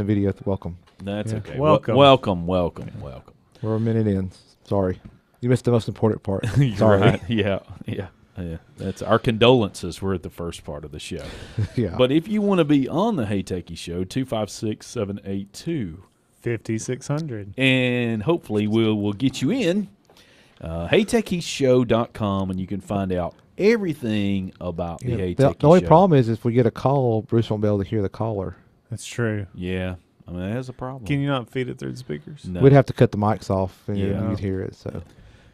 the video. Welcome. That's okay. Welcome. Welcome. We're a minute in. Sorry. You missed the most important part. You're Sorry. right. Yeah. That's our condolences. We're at the first part of the show. Yeah. But if you want to be on the Hey Techie Show, 256-782-5600. And hopefully we'll get you in. HeyTechiesShow.com, and you can find out everything about the Hey Techie Show. The only problem is if we get a call, Bruce won't be able to hear the caller. That's true. Yeah. I mean, that is a problem. Can you not feed it through the speakers? No. We'd have to cut the mics off and Yeah. you'd hear it. So.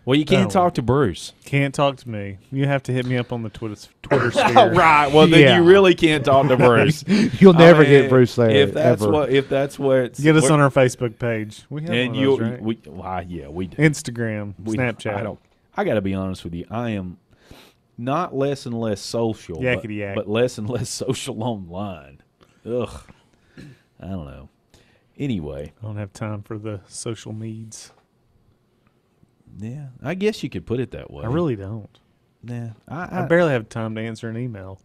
Well, you can't talk to Bruce. Can't talk to me. You have to hit me up on the Twitter sphere. Right. Well, then you really can't talk to Bruce. You'll never get Bruce there. If that's ever. if that's what. Get us on our Facebook page. We have And one of those, right? we do. Instagram, Snapchat. I got to be honest with you. I am not less and less social, Yakety-yak. but less and less social online. Ugh. I don't know. Anyway. I don't have time for the social meds. Yeah, I guess you could put it that way. I really don't. Yeah, I barely have time to answer an email.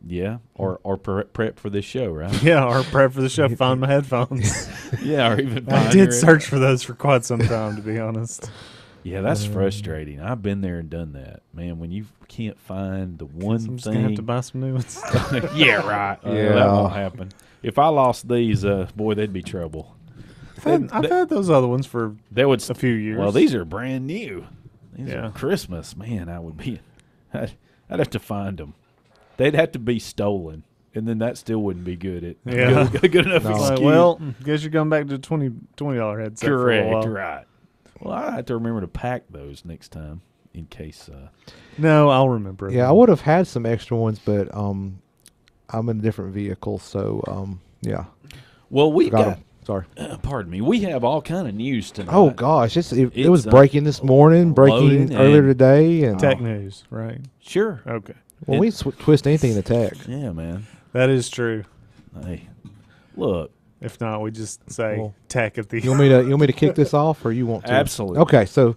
Yeah, or prep for this show, right? Yeah, or prep for the show. Find my headphones. Yeah, or even I did search for those for quite some time, to be honest. Yeah, that's frustrating. I've been there and done that, man. When you can't find the one I'm just thing, gonna have to buy some new ones. yeah, right. Yeah. That won't happen. If I lost these, boy, they'd be trouble. I've had those other ones for a few years. Well, these are brand new. These Yeah. are Christmas, man. I'd have to find them. They'd have to be stolen, and then that still wouldn't be good. Yeah. Good enough No. excuse. Well, guess you're going back to $20 headset. For a correct, while. right. Well, I have to remember to pack those next time in case. No, I'll remember. Yeah, I would have had some extra ones, but I'm in a different vehicle, so yeah. Well, we Forgot got. 'em. Sorry. Pardon me. We have all kind of news tonight. Oh gosh, it was It's, breaking this morning, breaking loading earlier and today, and Tech news, right? Sure. Okay. well, we twist anything into tech. Yeah, man. That is true. Hey, look. If not, we just say Well, tech at the You want me to kick this off, or you want to? Absolutely. Okay, so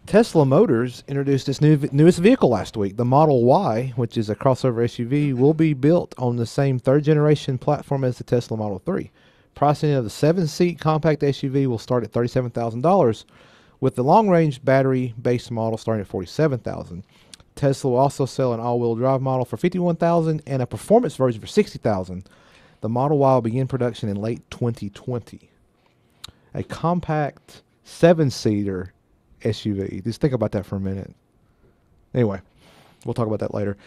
Tesla Motors introduced its newest vehicle last week. The Model Y, which is a crossover SUV, will be built on the same third-generation platform as the Tesla Model 3. Pricing of the 7-seat compact SUV will start at $37,000, with the long-range battery-based model starting at $47,000. Tesla will also sell an all-wheel drive model for $51,000 and a performance version for $60,000. The Model Y will begin production in late 2020. A compact 7-seater SUV. Just think about that for a minute. Anyway, we'll talk about that later.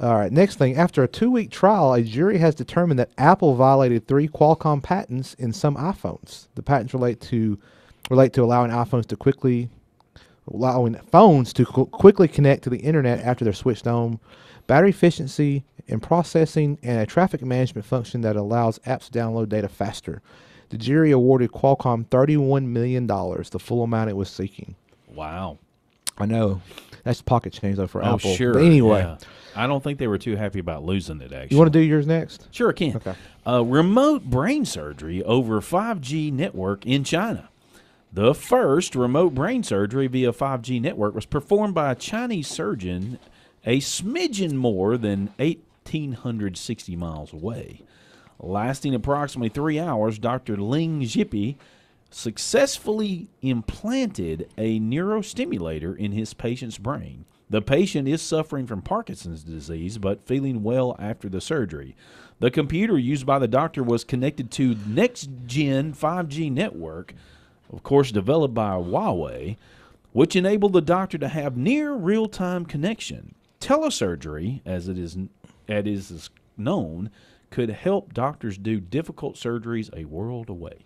All right, next thing. After a 2-week trial, a jury has determined that Apple violated 3 Qualcomm patents in some iPhones. The patents relate to allowing phones to quickly connect to the internet after they're switched on, battery efficiency and processing, and a traffic management function that allows apps to download data faster. The jury awarded Qualcomm $31 million, the full amount it was seeking. Wow. I know. That's pocket change, though, for Oh, Apple. sure. But anyway. Yeah. I don't think they were too happy about losing it, actually. You want to do yours next? Sure, I can. Okay. Remote brain surgery over 5G network in China. The first remote brain surgery via 5G network was performed by a Chinese surgeon a smidgen more than 1,860 miles away. Lasting approximately 3 hours, Dr. Ling Jipi successfully implanted a neurostimulator in his patient's brain. The patient is suffering from Parkinson's disease, but feeling well after the surgery. The computer used by the doctor was connected to next-gen 5G network, of course developed by Huawei, which enabled the doctor to have near real-time connection. Telesurgery, as it is known, could help doctors do difficult surgeries a world away.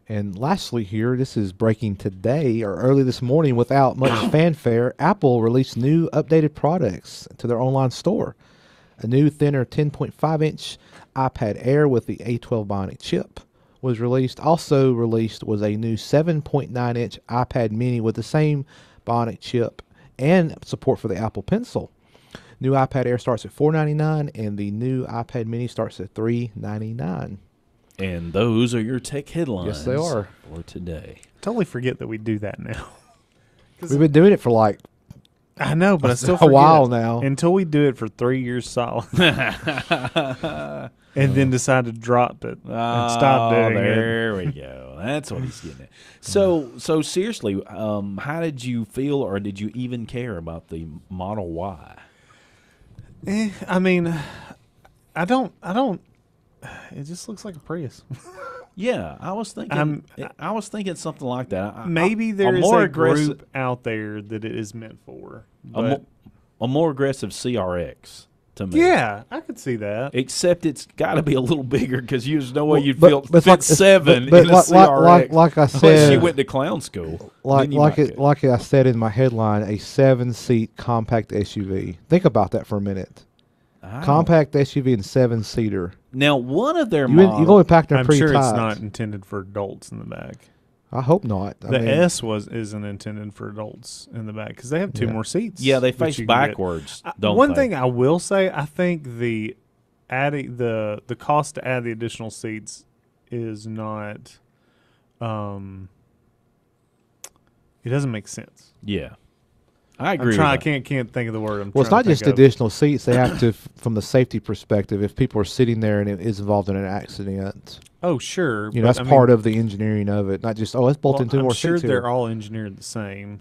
And lastly here, this is breaking today or early this morning without much fanfare. Apple released new updated products to their online store. A new thinner 10.5-inch iPad Air with the A12 Bionic chip was released. Also released was a new 7.9-inch iPad mini with the same Bionic chip and support for the Apple Pencil. New iPad Air starts at $499 and the new iPad mini starts at $399. And those are your tech headlines. Yes, they are. For today. Totally forget that we do that now. We've been doing it for like I know, but I still a forget. while now. Until we do it for 3 years solid. And then decide to drop it and stop doing there we go. That's what he's getting at. So seriously, how did you feel, or did you even care about the Model Y? I mean, I don't. It just looks like a Prius. Yeah, I was thinking. I was thinking something like that. Maybe there is more a aggressive, group out there that it is meant for. a more aggressive CRX to me. Yeah, I could see that. Except it's got to be a little bigger because there's no way you'd But fit like- 7 but in a like- CRX. like I Unless said, you went to clown school. like then you might could. I said in my headline, a 7-seat compact SUV. Think about that for a minute. I Compact SUV and 7-seater. Now, one of their You're models. going to pack them I'm pretty sure tight. it's not intended for adults in the back. I hope not. I The mean, S isn't intended for adults in the back because they have 2 Yeah. more seats. Yeah, they that face you can get. backwards. Don't One they? thing I will say, I think the cost to add the additional seats is not. It doesn't make sense. Yeah, I agree. I with that. can't think of the word. well, it's not just additional seats. They have to, from the safety perspective, if people are sitting there and it is involved in an accident, Oh, sure. you know, that's part of the engineering of it. Not just, let's bolt in 2 more I'm sure seats here. they're all engineered the same.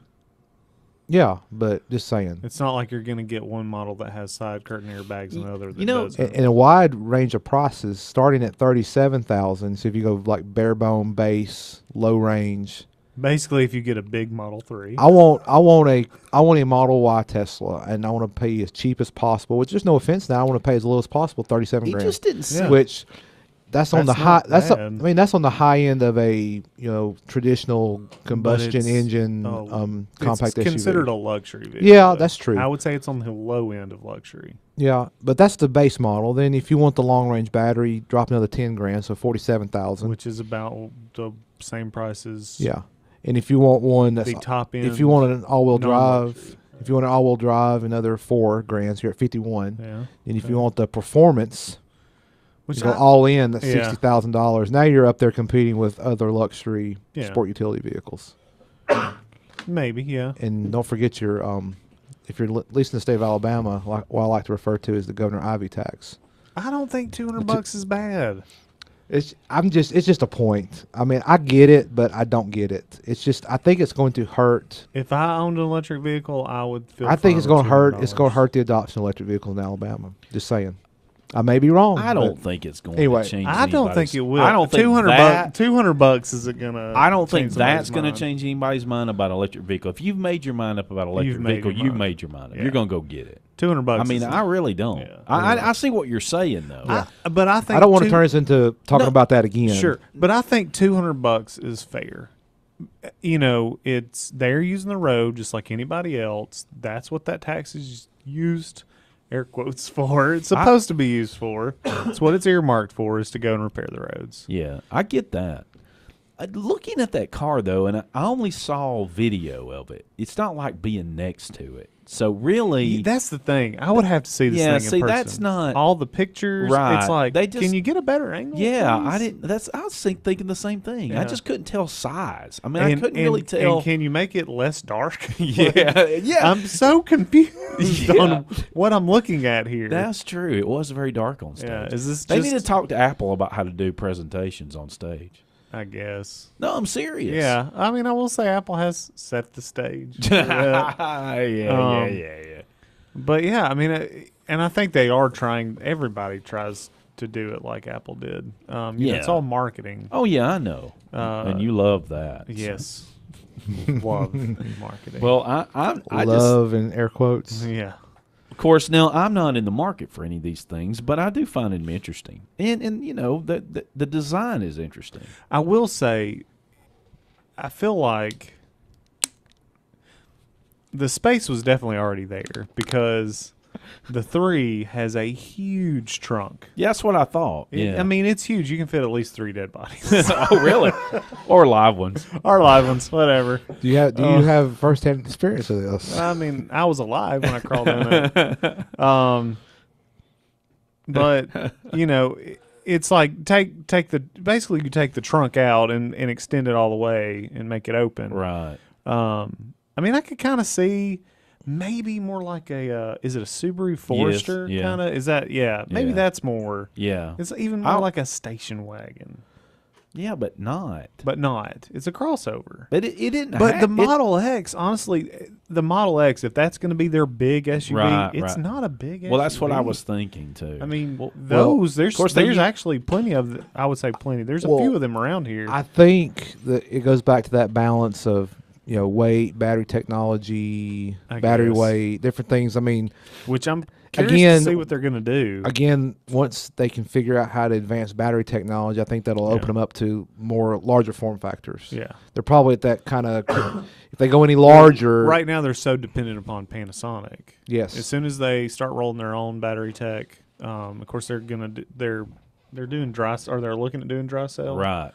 Yeah, but just saying. It's not like you're going to get one model that has side curtain airbags and another that doesn't. In a wide range of prices, starting at $37,000. So if you go like bare bone base, low range, Basically, if you get a big Model 3. I want a Model Y Tesla, and I want to pay as cheap as possible. Which, there's no offense now, I want to pay as little as possible, $37 He grand. just didn't say. Yeah. Which that's on the That's high. not That's bad. that's on the high end of a traditional combustion it's- engine compact It's SUV. considered a luxury vehicle. Yeah, though. that's true. I would say it's on the low end of luxury. Yeah, but that's the base model. Then if you want the long range battery, drop another 10 grand, so 47,000. Which is about the same price as Yeah, and if you want one that's the top end. if you want an all-wheel non-luxury. drive, if you want an all-wheel drive, another 4 grand, so you're at 51. Yeah. And if Okay. you want the performance, Which you go I- all in, that's Yeah. $60,000. Now you're up there competing with other luxury Yeah. sport utility vehicles. Maybe, yeah. And don't forget your if you're at least in the state of Alabama, what I like to refer to as the Governor Ivy tax. I don't think $200 is bad. It's just a point. I mean, I get it, but I don't get it. It's just I think it's going to hurt. If I owned an electric vehicle, I would feel. I think fine it's with going to hurt. It's $200. going to hurt the adoption of electric vehicles in Alabama. Just saying. I may be wrong. I don't but think it's going Anyway, to change. I don't anybody's- think it will. I don't think $200 isn't gonna. I don't think change somebody's that's going to mind. change anybody's mind about an electric vehicle. If you've made your mind up about an electric You've made vehicle, your you've mind. made your mind up. Yeah. You're going to go get it. $200. I mean, isn't- I really don't. Yeah. I see what you're saying though. but I think I don't want to two- turn this into talking No, about that again. Sure, but I think $200 is fair. You know, they're using the road just like anybody else. That's what that tax is used, air quotes, for. It's supposed to be used for. It's what it's earmarked for, is to go and repair the roads. Yeah, I get that. Looking at that car though, and I only saw video of it. It's not like being next to it. So really, That's the thing. I would have to see this Yeah, thing see, in person. that's not- all the pictures. Right. It's like, They just- can you get a better angle? yeah, please? I didn't. I was thinking the same thing. I Yeah. just couldn't tell size. I mean, I couldn't really And tell. can you make it less dark? yeah. I'm so confused Yeah. on what I'm looking at here. That's true. It was very dark on stage. Yeah, is this They just? need to talk to Apple about how to do presentations on stage. I guess. No, I'm serious. Yeah, I mean, I will say Apple has set the stage. yeah. But yeah, I mean, and I think they are trying. Everybody tries to do it like Apple did. You know, it's Yeah. all marketing. Oh yeah, I know. Uh, And you love that. Yes, love marketing. Well, I just, Love and air quotes. yeah. of course, now I'm not in the market for any of these things, but I do find them interesting, and you know the design is interesting. I will say, I feel like the space was definitely already there because the 3 has a huge trunk. Yeah, that's what I thought. Yeah, I mean, it's huge. You can fit at least 3 dead bodies. oh really? Or live ones. Or live ones, whatever. Do you have first-hand experience of this? I mean, I was alive when I crawled in there. But you know, it's like basically you take the trunk out and extend it all the way and make it open. Right. I mean, I could kind of see maybe more like a is it a Subaru Forester yeah. kind of? Is that maybe Yeah. that's more. Yeah. It's even more I'll- like a station wagon, Yeah, but not. but not. It's a crossover. But it didn't. But the Model X, honestly, the Model X, if that's going to be their big SUV, Right, it's right. not a big SUV. Well, that's what I was thinking too. I mean, Well, those there's of course they there's use- actually plenty of. I would say plenty. There's a Well, few of them around here. I think that it goes back to that balance of weight, battery technology, I battery guess. weight, different things. I mean, which I'm curious Again- to see what they're going to do. again, once they can figure out how to advance battery technology, I think that'll Yeah. open them up to more larger form factors. Yeah. They're probably at that kind of. If they go any larger, Right now, they're so dependent upon Panasonic. Yes. As soon as they start rolling their own battery tech, of course they're gonna they're doing or they're looking at doing dry cell. right.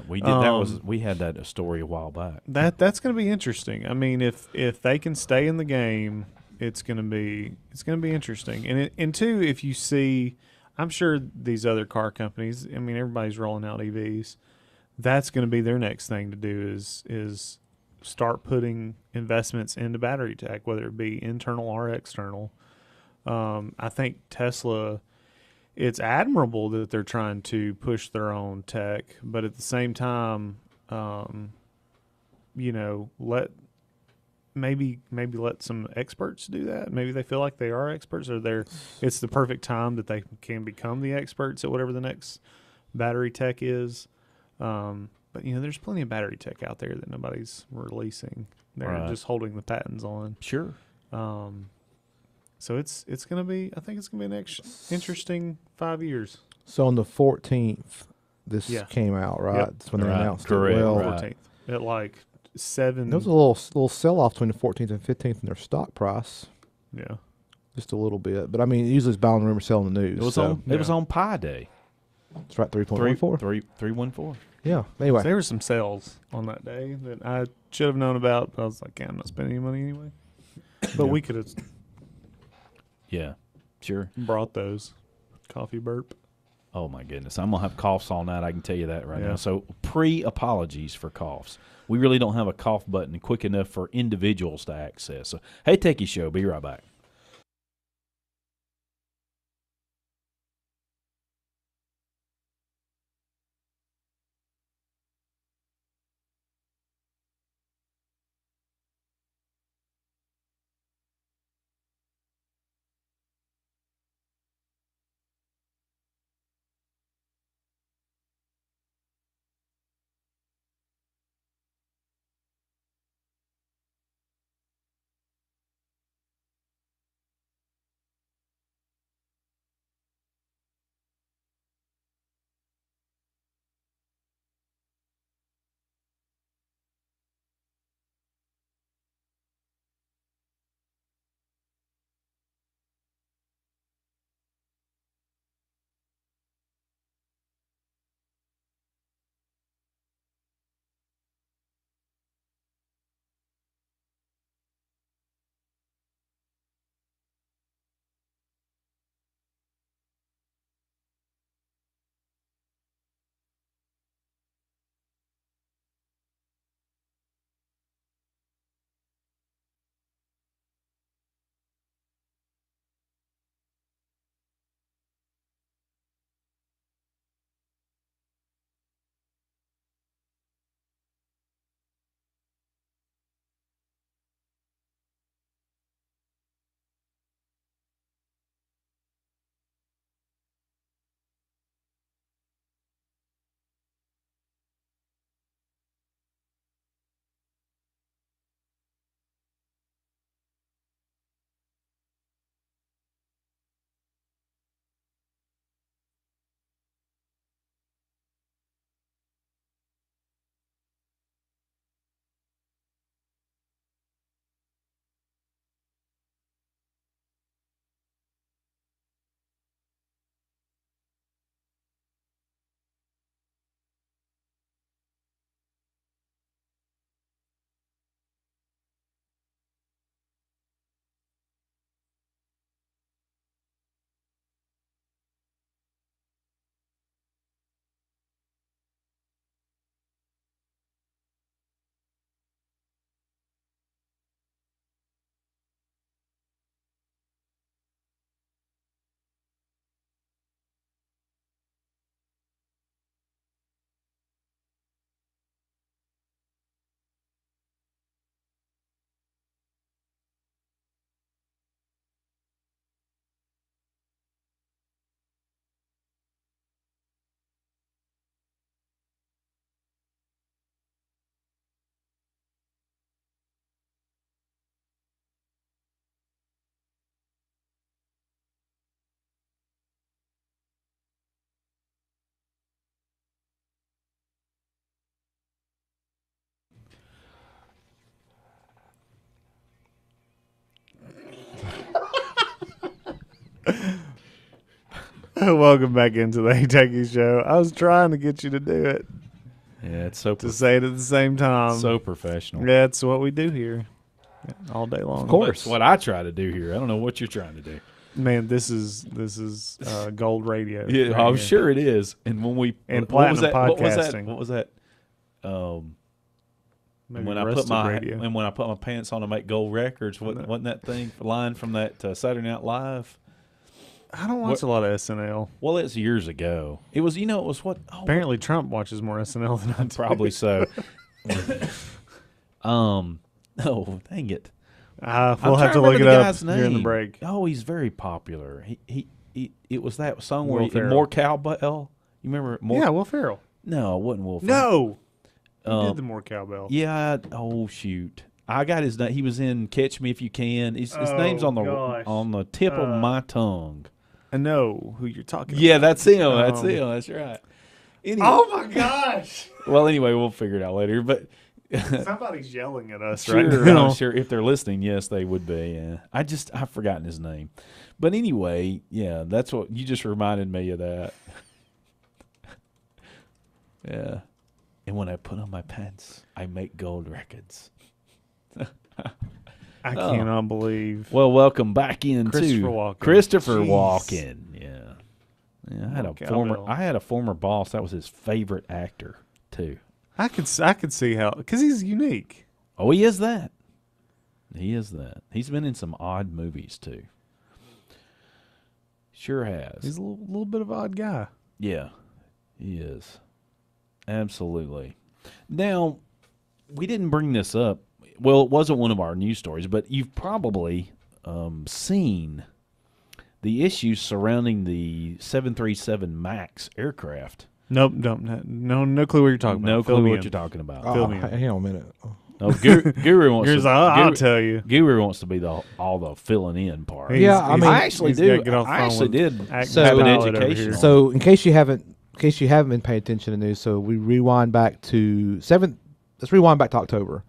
We did that. Was Um, we had that a story a while back. That's going to be interesting. I mean, if they can stay in the game, it's going to be interesting. And two, if you see, I'm sure these other car companies. I mean, everybody's rolling out EVs. That's going to be their next thing to do is start putting investments into battery tech, whether it be internal or external. I think Tesla. It's admirable that they're trying to push their own tech, but at the same time, let let some experts do that. Maybe they feel like they are experts, or it's the perfect time that they can become the experts at whatever the next battery tech is. But there's plenty of battery tech out there that nobody's releasing. They're Right. just holding the patents on. Sure. So it's gonna be. I think it's gonna be an interesting 5 years. So on the 14th, this Yeah. came out, right? Yep. That's when they Right. announced Correct. it. Well, Right. 14th at like 7. there was a little sell off between the 14th and 15th in their stock price, Yeah. just a little bit. But I mean, usually it's buying rumor, selling the news. It was so on. It was on Pi Day. it's right 3.14. 314. Yeah. Anyway, There were some sales on that day that I should have known about, but I was like, yeah, I'm not spending any money anyway. But we could have Yeah. Sure. brought those. Coffee burp. Oh my goodness, I'm gonna have coughs all night. I can tell you that right Yeah. now. So apologies for coughs. We really don't have a cough button quick enough for individuals to access. So hey, Techie Show, be right back. Welcome back into the Techies show. I was trying to get you to do it, Yeah, it's so to say it at the same time. so professional. That's what we do here, all day long. Of course. That's what I try to do here. I don't know what you're trying to do. Man, this is gold radio. Yeah, right I'm here. sure it is. And when we And what was platinum that? podcasting. What was that? Maybe when I Rusted put my radio. and when I put my pants on to make gold records, wasn't that thing line from that Saturday Night Live? I don't watch a lot of SNL. Well, it's years ago. It was, it was what? Oh, Apparently, Trump watches more SNL than I do. probably so. Oh, dang it! We'll I'm have trying to look remember it the up guy's during the name. break. Oh, he's very popular. It was that song where Will in Ferrell. More Cowbell. You remember more? Yeah, Will Ferrell. No, it wasn't Will Ferrell. No, he Um, did the more cowbell. Yeah. Oh shoot! I got his name. He was in Catch Me If You Can. His Oh, name's on gosh. the tip of my tongue. I know who you're talking Yeah, that's him. That's Um, him. That's right. Anyway, about. Oh my gosh! well, anyway, we'll figure it out later. But Somebody's yelling at us sure, right now. I'm sure if they're listening, yes, they would be. Yeah. I've forgotten his name. But anyway, yeah, that's what you just reminded me of that. Yeah. And when I put on my pants, I make gold records. I cannot believe. Well, welcome back into Christopher Walken. Christopher Jeez. Walken. Yeah. Yeah, More cowbell. I had a former boss that was his favorite actor too. I could see how, because he's unique. Oh, he is that. He is that. He's been in some odd movies too. Sure has. He's a little bit of an odd guy. Yeah, he is. Absolutely. Now, we didn't bring this up. Well, it wasn't one of our news stories, but you've probably seen the issues surrounding the 737 MAX aircraft. Nope, no clue what you're talking No about. clue Fill me what in. you're talking about. Oh, Fill me in. hang on a minute. No, Guru wants Here's to. I'll tell you. Guru wants to be all the filling in part. He's- Yeah, I mean, I actually he's gotta do. get off the I phone actually with did Act So- have an Pilot over education. here. on So, in case you haven't been paying attention to news, so we rewind back to Let's rewind back to October.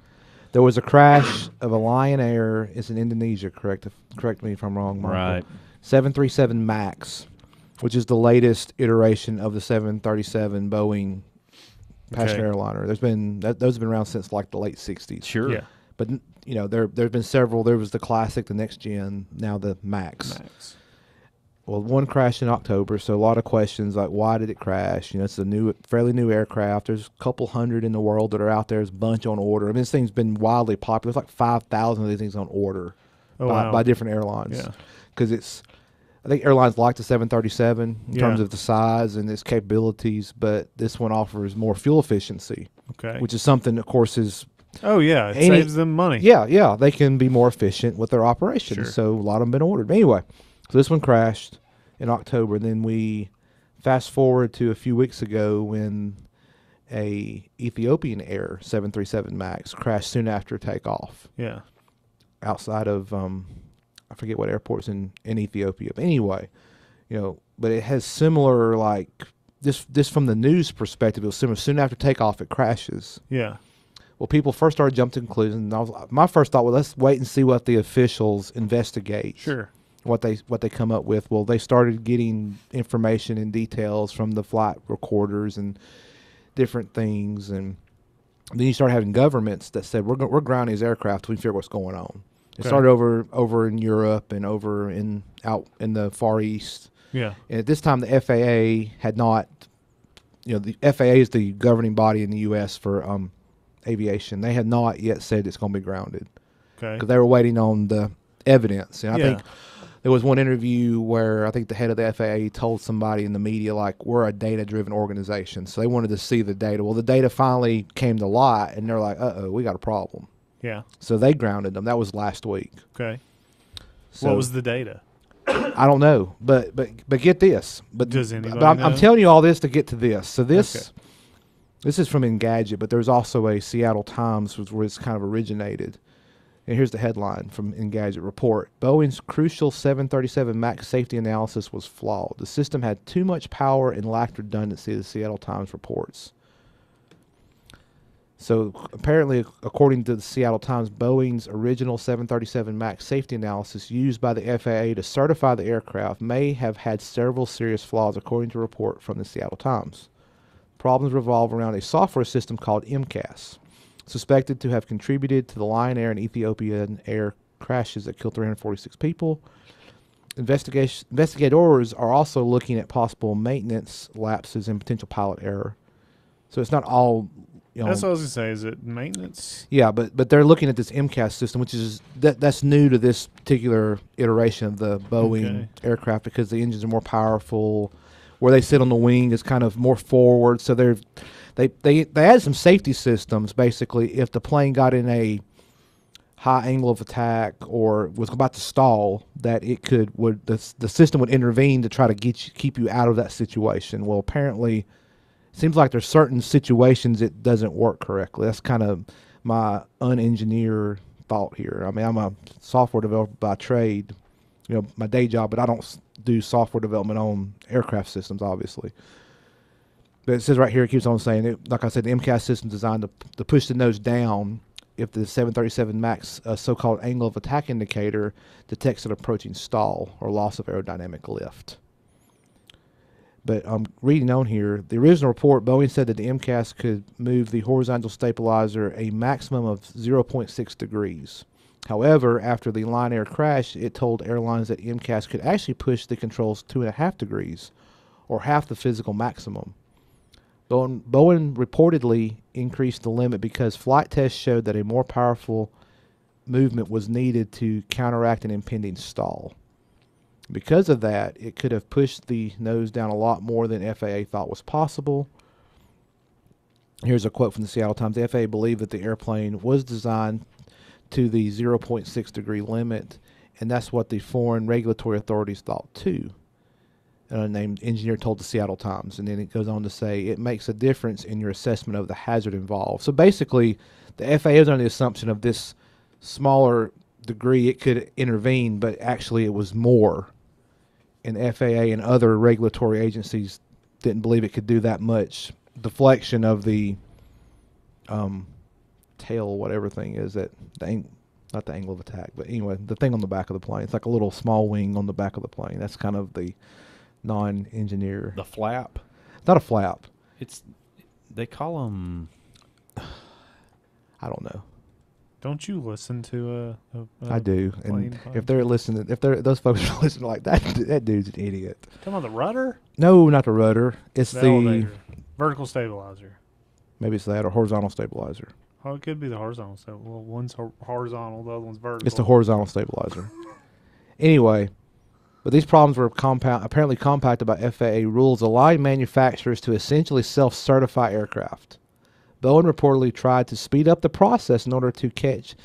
There was a crash of a Lion Air. It's in Indonesia. Correct me if I'm wrong, Michael. Right. 737 MAX, which is the latest iteration of the 737 Boeing passenger airliner. Those have been around since like the late 60s. Sure. Yeah. But there's been several. There was the classic, the next gen, now the Max. Well, one crashed in October, so a lot of questions like why did it crash? It's a fairly new aircraft. There's a couple hundred in the world that are out there. There's a bunch on order. I mean, this thing's been wildly popular. There's like 5,000 of these things on order by different airlines. Yeah. Because I think airlines like the 737 in terms Yeah. of the size and its capabilities, but this one offers more fuel efficiency, Okay. which is something, of course, is Oh yeah, it Any- saves them money. yeah, they can be more efficient with their operations. Sure. So a lot of them been ordered. But anyway, so this one crashed in October. Then we fast forward to a few weeks ago when a Ethiopian Air 737 MAX crashed soon after takeoff Yeah. outside of I forget what airport's in Ethiopia. But anyway, but it has similar like this from the news perspective. It was similar. Soon after takeoff, it crashes. Yeah. Well, people first started jumping to conclusions. And my first thought was, let's wait and see what the officials investigate. Sure. What they come up with. Well, they started getting information and details from the flight recorders and different things, and then you start having governments that said we're grounding these aircraft till we figure what's going on. It Okay. started over in Europe and out in the Far East. Yeah. And at this time, the FAA had not. The FAA is the governing body in the U.S. for aviation. They had not yet said it's going to be grounded Okay. because they were waiting on the evidence. And I Yeah. think there was one interview where I think the head of the FAA told somebody in the media, like, we're a data-driven organization. So they wanted to see the data. Well, the data finally came to light, and they're like, uh-oh, we got a problem. Yeah. So they grounded them. That was last week. Okay. So What was the data? I don't know, but get this. But Does anybody But I'm know? telling you all this to get to this. So this Okay. this is from Engadget, but there's also a Seattle Times where it's kind of originated. And here's the headline from Engadget report: Boeing's crucial 737 MAX safety analysis was flawed. The system had too much power and lacked redundancy. The Seattle Times reports. So apparently, according to the Seattle Times, Boeing's original 737 MAX safety analysis used by the FAA to certify the aircraft may have had several serious flaws, according to a report from the Seattle Times. Problems revolve around a software system called MCAS, suspected to have contributed to the Lion Air and Ethiopian Air crashes that killed 346 people. Investigators are also looking at possible maintenance lapses and potential pilot error. So it's not all, That's what I was gonna say. Is it maintenance? Yeah, but they're looking at this MCAS system, which is that's new to this particular iteration of the Boeing aircraft because the engines are more powerful. Where they sit on the wing is kind of more forward, so they added some safety systems. Basically, if the plane got in a high angle of attack or was about to stall, that the system would intervene to try to keep you out of that situation. Well, apparently. Seems like there's certain situations it doesn't work correctly. That's kind of my unengineered thought here. I mean, I'm a software developer by trade, my day job, but I don't do software development on aircraft systems, obviously. But it says right here, it keeps on saying, like I said, the MCAS system is designed to push the nose down if the 737 MAX so-called angle of attack indicator detects an approaching stall or loss of aerodynamic lift. But I'm reading on here, the original report, Boeing said that the MCAS could move the horizontal stabilizer a maximum of 0.6 degrees. However, after the Lion Air crash, it told airlines that MCAS could actually push the controls 2.5 degrees, or half the physical maximum. Boeing reportedly increased the limit because flight tests showed that a more powerful movement was needed to counteract an impending stall. Because of that, it could have pushed the nose down a lot more than FAA thought was possible. Here's a quote from the Seattle Times. The FAA believed that the airplane was designed to the 0.6 degree limit, and that's what the foreign regulatory authorities thought too. An unnamed engineer told the Seattle Times, and then it goes on to say it makes a difference in your assessment of the hazard involved. So basically, the FAA is under the assumption of this smaller degree it could intervene, but actually it was more. And the FAA and other regulatory agencies didn't believe it could do that much deflection of the tail, whatever thing is that not the angle of attack, but anyway, the thing on the back of the plane. It's like a little small wing on the back of the plane. That's kind of the non-engineer. The flap. It's not a flap. They call them. I don't know. Don't you listen to I do, and podcast? if they're listening, those folks are listening like that, that dude's an idiot. Talking about the rudder? No, not the rudder. It's the elevator. Vertical stabilizer. Maybe it's that or horizontal stabilizer. Oh, it could be the horizontal. So, well, one's horizontal, the other one's vertical. It's the horizontal stabilizer. Anyway, but these problems were apparently compacted by FAA rules allowing manufacturers to essentially self-certify aircraft. Boeing reportedly tried to speed up the process in order to catch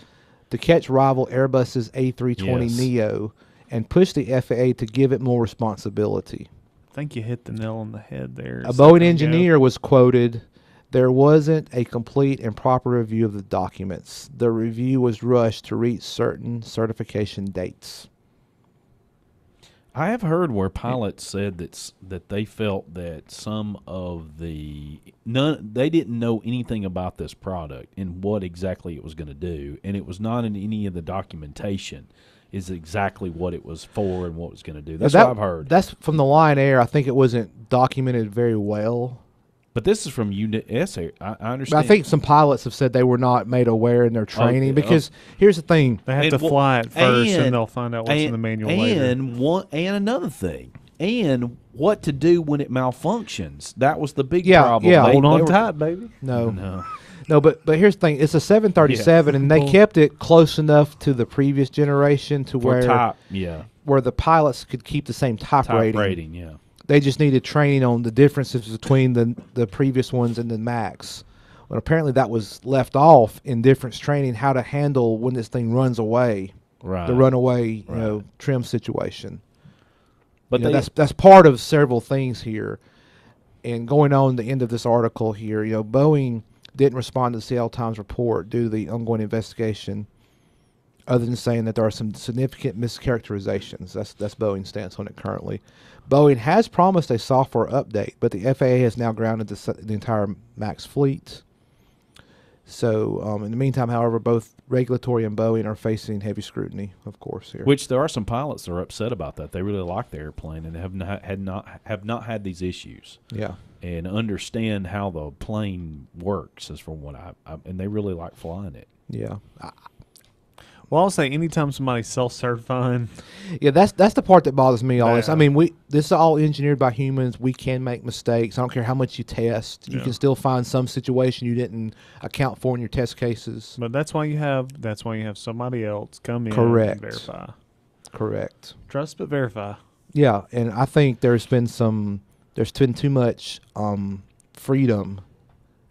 rival Airbus's A320neo and push the FAA to give it more responsibility. I think you hit the nail on the head there. A Boeing engineer was quoted, "There wasn't a complete and proper review of the documents. The review was rushed to reach certain certification dates." I have heard where pilots said that they felt that they didn't know anything about this product and what exactly it was going to do, and it was not in any of the documentation is exactly what it was for and what it was going to do. That's what I've heard. That's from the Lion Air. I think it wasn't documented very well. But this is from UNS. I understand. But I think some pilots have said they were not made aware in their training because here's the thing. They have to fly it first and they'll find out what's in the manual later. And another thing. And what to do when it malfunctions. That was the big problem. Yeah, hold on tight, baby. No, but here's the thing. It's a 737, and they kept it close enough to the previous generation to where the pilots could keep the same type rating. Yeah. They just needed training on the differences between the previous ones and the MAX. Well, apparently that was left off in difference training how to handle when this thing runs away, the runaway trim situation. But that's part of several things here. And going on the end of this article here, Boeing didn't respond to the Seattle Times report due to the ongoing investigation, other than saying that there are some significant mischaracterizations. That's Boeing's stance on it currently. Boeing has promised a software update, but the FAA has now grounded the entire MAX fleet. So in the meantime, however, both regulatory and Boeing are facing heavy scrutiny, of course. Here, Which there are some pilots that are upset about that. They really like the airplane and have not had these issues yeah, and understand how the plane works. Is from what and they really like flying it. yeah. Well, I'll say anytime somebody's self-certifying, Yeah, that's the part that bothers me. All this. I Yeah. mean, this is all engineered by humans. We can make mistakes. I don't care how much you test. You Yeah. can still find some situation you didn't account for in your test cases. but that's why you have somebody else come in Correct. and verify. Correct. Trust but verify. Yeah, and I think there's been too much freedom.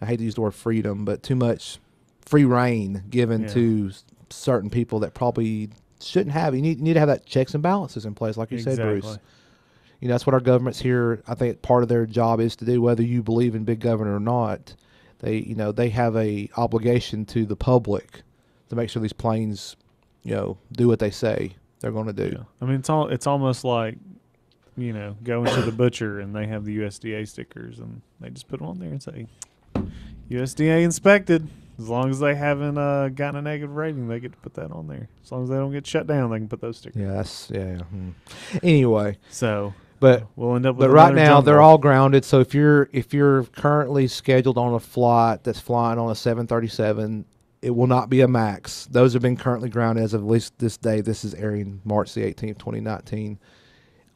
I hate to use the word freedom, but too much free reign given Yeah. to certain people that probably shouldn't have. You need to have that checks and balances in place, like you said, Bruce. You know, that's what our government's here. I think part of their job is to do, whether you believe in big government or not. They have a obligation to the public to make sure these planes, do what they say they're going to do. Yeah. I mean, it's almost like, going to the butcher and they have the USDA stickers and they just put them on there and say, USDA inspected. As long as they haven't gotten a negative rating, they get to put that on there. As long as they don't get shut down, they can put those stickers. Yeah. Anyway, So, but we'll end up with right another now they're jungle. all grounded. So if you're currently scheduled on a flight that's flying on a 737, it will not be a MAX. Those have been currently grounded as of at least this day. This is airing March the 18th, 2019.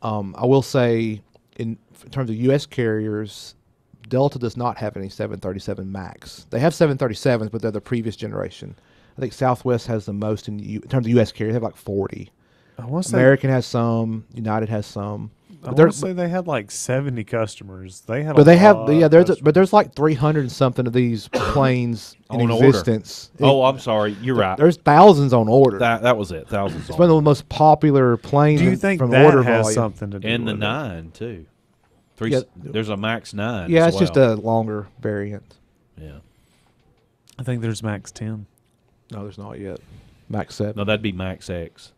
I will say, in terms of U.S. carriers, Delta does not have any 737 MAX. They have 737s, but they're the previous generation. I think Southwest has the most in terms of U.S. carriers. They have like 40. I want to say, American has some. United has some. I But want to say they had like 70 customers. They had, But they have, lot of there's like 300 and something of these planes in On order. existence. Oh, I'm sorry. You're right. There's thousands on order. That was it. Thousands. It's one of the most popular planes. Do you think from that order has volume. something to do And the with it? 9 too. Yeah. There's a Max 9. Yeah, as it's just well. a longer variant. Yeah. I think there's Max 10. No, there's not yet. Max 7. No, that'd be Max X.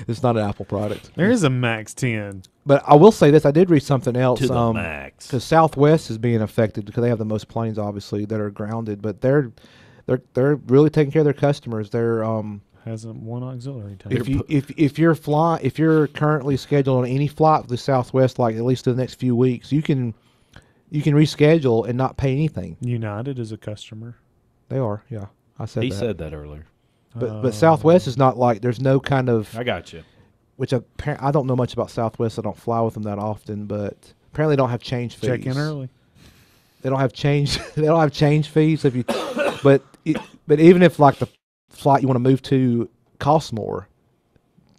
It's not an Apple product. There is a Max 10. But I will say this: I did read something else. To the max. Because Southwest is being affected because they have the most planes, obviously, that are grounded. But they're really taking care of their customers. They're Has a one auxiliary tank. if you're currently scheduled on any flight with the Southwest, like at least for the next few weeks, you can reschedule and not pay anything. United is a customer. They are, yeah. I said He that. said that earlier. But Southwest is not like there's no kind of I got you. which I don't know much about Southwest. I don't fly with them that often, but apparently they don't have change fees. Check in early. They don't have change. They don't have change fees if you. but even if like the flight you want to move to costs more,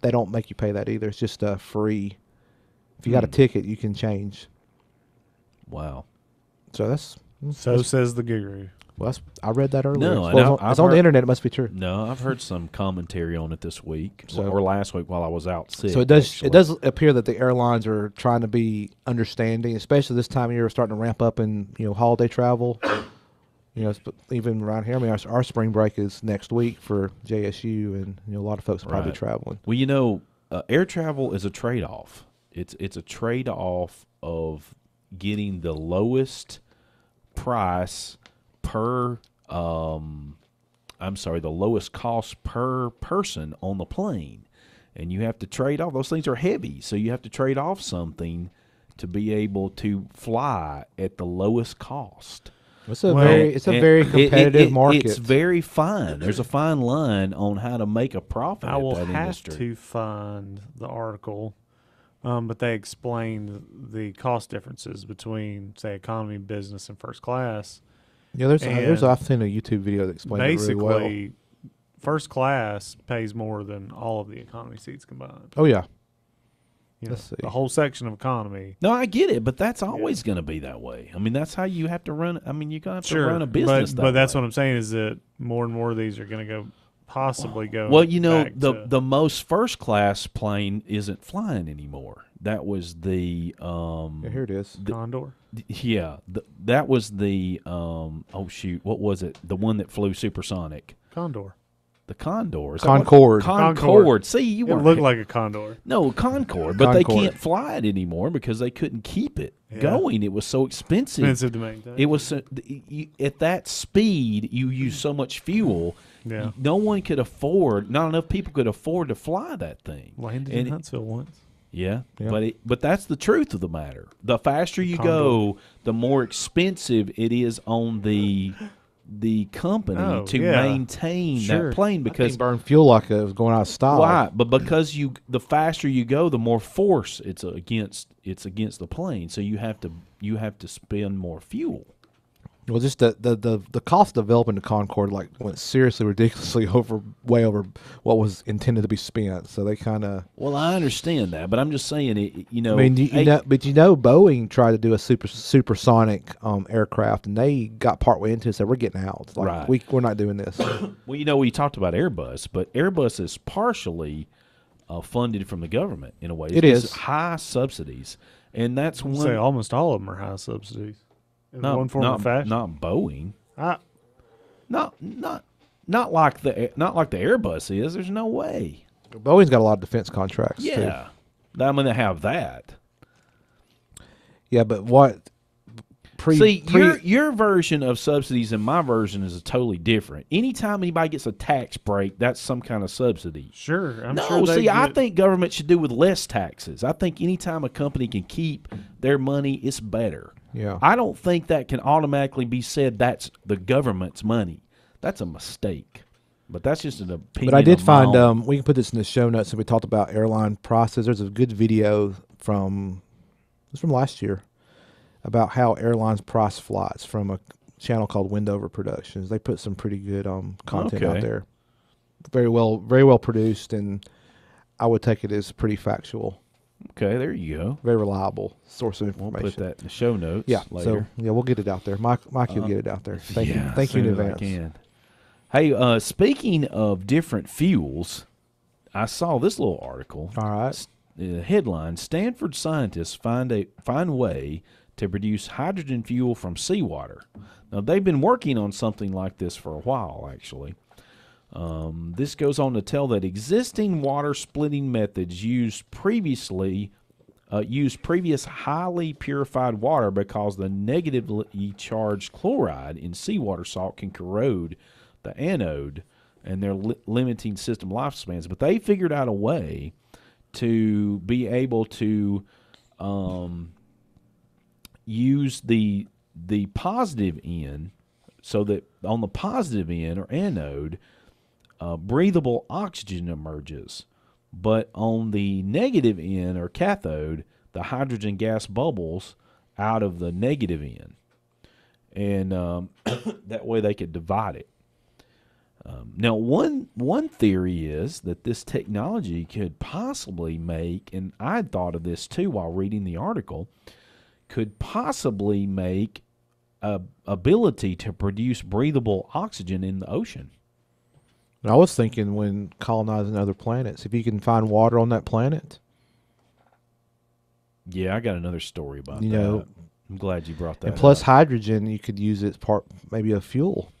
they don't make you pay that either. It's just free. If you got a ticket, you can change. Wow. So that's. So says the guru. Well, I read that earlier. No, Well, and it's I've on the heard- internet. It must be true. No, I've heard some commentary on it this week So- or last week while I was out sick. So it does. actually. It does appear that the airlines are trying to be understanding, especially this time of year, starting to ramp up in holiday travel. Even around here. I mean, our spring break is next week for JSU, and a lot of folks are probably Right. traveling. Well, air travel is a trade-off. It's a trade-off of getting the lowest price per the lowest cost per person on the plane. And you have to trade off. Those things are heavy, so you have to trade off something to be able to fly at the lowest cost. It's a Well, very competitive market. It's very fine. There's a fine line on how to make a profit I at will that have industry. to find the article, but they explained the cost differences between, say, economy, business, and first class. there's and I've seen a YouTube video that explains it really well. Basically, first class pays more than all of the economy seats combined. Oh yeah, You Let's see. The whole section of economy. No, I get it, but that's always going to be that way. I mean, that's how you have to run. I mean, you're going to have to run a business. but that's what I'm saying is that more and more of these are going to possibly go. Well, back to- the most first class plane isn't flying anymore. That was the here it is. Condor. that was the what was it? The one that flew supersonic. Condor. The Condor. Is that what- Concorde. Concord. See, you It weren't looked like a condor. no Concord, but they Concorde. can't fly it anymore because they couldn't keep it going. It was so expensive. Expensive to maintain. It was at that speed. You use so much fuel. Yeah. No one could afford. Not enough people could afford to fly that thing. Landed And in Huntsville once. Yeah, Yeah. but that's the truth of the matter. The faster you Condor. go, the more expensive it is on the company to maintain that plane Because because burn fuel like it was going out of style. why? But because the faster you go, the more force it's against the plane. So you have to spend more fuel. Well, just the cost of developing the Concorde went seriously ridiculously way over what was intended to be spent. So they kind of. Well, I understand that, but I'm just saying it. I mean, Boeing tried to do a supersonic aircraft, and they got partway into it, so we're getting out. It's like, Right. we're not doing this. Well, we talked about Airbus, but Airbus is partially funded from the government in a way. It It's is. high subsidies, and that's I'd one. say almost all of them are high subsidies. In one form or fashion. Not Boeing. Ah, Not like the Airbus is. There's no way. Boeing's got a lot of defense contracts. too. Yeah, I'm going to have that. Yeah, but what? Your version of subsidies and my version is totally different. Anytime anybody gets a tax break, that's some kind of subsidy. sure. I'm No, sure they I get- think government should do with less taxes. I think anytime a company can keep their money, it's better. Yeah. I don't think that can automatically be said that's the government's money. That's a mistake. But that's just an opinion. But I did of my find own. we can put this in the show notes. And we talked about airline prices. There's a good video from last year about how airlines price flights from a channel called Windover Productions. They put some pretty good content out Okay. there. Very well produced, and I would take it as pretty factual, Okay, there you go. very reliable source of We'll information. put that in the show notes Yeah, later. so we'll get it out there. Mike will get it out there. Thank you in as soon as I advance. can. Hey, speaking of different fuels, I saw this little article. All right. Headline: Stanford scientists find way to produce hydrogen fuel from seawater. Now they've been working on something like this for a while, actually. This goes on to tell that existing water splitting methods used previous highly purified water because the negatively charged chloride in seawater salt can corrode the anode, and they're limiting system lifespans. But they figured out a way to be able to use the positive end, so that on the positive end or anode, breathable oxygen emerges, but on the negative end or cathode, the hydrogen gas bubbles out of the negative end, and that way they could divide it. Now, one theory is that this technology could possibly make, and I thought of this too while reading the article, could possibly make a ability to produce breathable oxygen in the ocean. I was thinking when colonizing other planets, if you can find water on that planet, Yeah, I got another story about You that. know, I'm glad you brought that and plus up. hydrogen, you could use it as part maybe of fuel.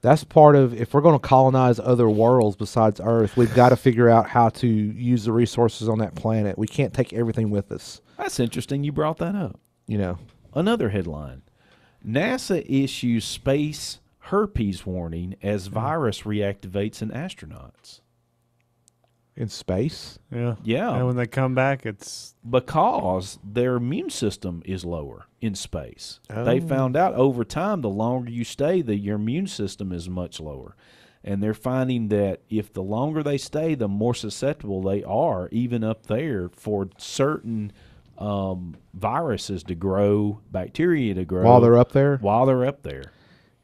That's part of, if we're going to colonize other worlds besides Earth, we've got to figure out how to use the resources on that planet. We can't take everything with us, That's interesting you brought that up. you know. Another headline: NASA issues space herpes warning as virus reactivates in astronauts. In space. Yeah. Yeah. And when they come back, it's Because their immune system is lower in space. They Oh. found out over time, the longer you stay, your immune system is much lower. And they're finding that if the longer they stay, the more susceptible they are, even up there, for certain viruses to grow, bacteria to grow While they're up there. While they're up there.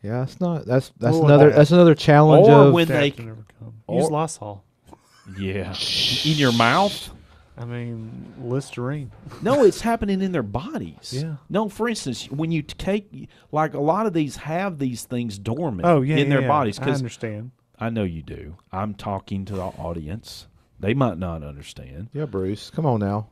Yeah, that's not that's Well, another challenge or of when they- death to never come. Use or- Lysol. Yeah. In your mouth? I mean, Listerine. No, it's happening in their bodies. Yeah. No, for instance, when you take, like a lot of these have these things dormant Oh yeah, in their yeah. bodies. I Because understand. I know you do. I'm talking to the audience. They might not understand. Yeah, Bruce. Come on now.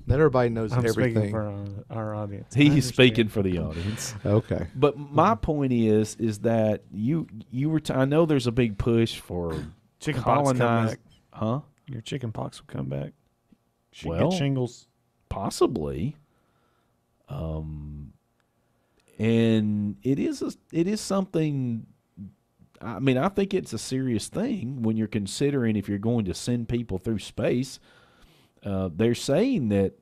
Not everybody knows I'm speaking everything. for our audience. I He's understand. speaking for the audience. Okay. But my point is that you were. I know there's a big push for Chicken pox come colonize. back. Huh? Your chicken pox will come back. Should Well, get shingles. Possibly. And it is something. I mean, I think it's a serious thing when you're considering if you're going to send people through space. They're saying that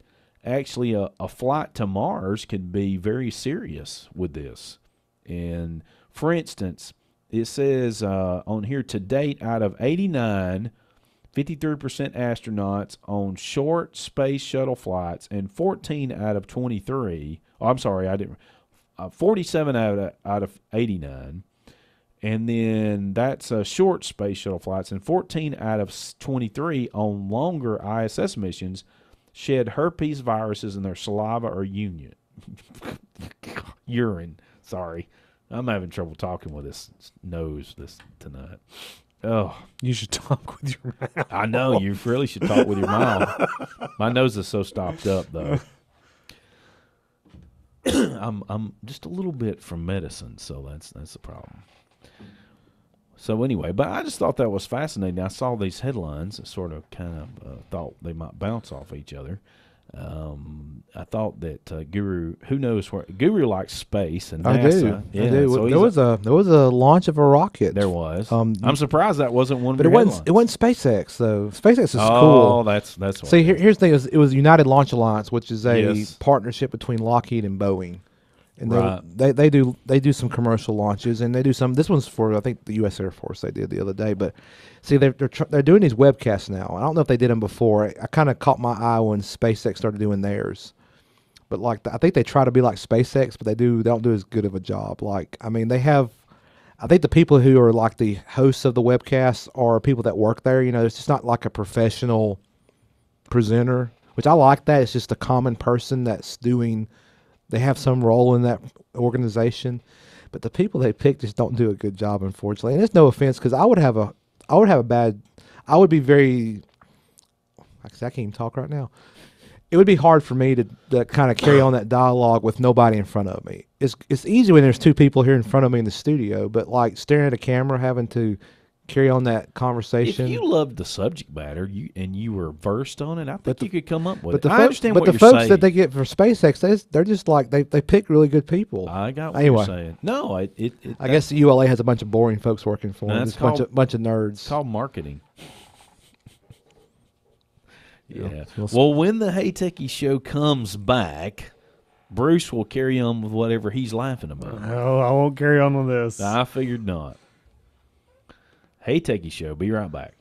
actually a flight to Mars could be very serious with this. And for instance, it says on here to date, out of 89, 53% astronauts on short space shuttle flights, and 14 out of 23. Oh, I'm sorry, I didn't. 47 out of 89. And then that's short space shuttle flights, and 14 out of 23 on longer ISS missions shed herpes viruses in their saliva or urine. Sorry, I'm having trouble talking with this nose this tonight. Oh, You should talk with your mouth. I know you really should talk with your mouth. My nose is so stopped up though. I'm just a little bit from medicine, so that's the problem. So anyway, but I just thought that was fascinating. I saw these headlines that sort of kind of thought they might bounce off each other. I thought that Guru, who knows where Guru likes space and I NASA. do. Yeah, I do. so There was a launch of a rocket. there was. Um, I'm surprised that wasn't one of but your headlines. it wasn't SpaceX though. SpaceX is Oh, cool. that's what See, it is. here's the thing: it was United Launch Alliance, which is a Yes. partnership between Lockheed and Boeing, and Right. they do some commercial launches, and they do some. This one's for I think the U.S. Air Force. They did the other day, but see, they're doing these webcasts now. I don't know if they did them before. I kind of caught my eye when SpaceX started doing theirs, but like I think they try to be like SpaceX, but they don't do as good of a job. Like I mean, they have. I think the people who are like the hosts of the webcasts are people that work there. You know, it's just not like a professional presenter, which I like that. It's just a common person that's doing, they have some role in that organization. But the people they pick just don't do a good job, unfortunately. And it's no offense, because I would have a bad, I would be very, actually, I can't even talk right now. It would be hard for me to kind of carry on that dialogue with nobody in front of me. It's easy when there's two people here in front of me in the studio, but like staring at a camera, having to carry on that conversation. If you loved the subject matter and you were versed on it, I think you could come up with But it. I understand but what the you're folks saying. that they get for SpaceX, they're just like they pick really good people. I got what Anyway. you're saying. No, I guess the ULA has a bunch of boring folks working for them. That's Just a bunch of nerds. it's called marketing. Yeah. We'll Well, when the Hey Techie show comes back, Bruce will carry on with whatever he's laughing about. Oh, I won't carry on with this. I figured not. Hey Techie show. Be right back.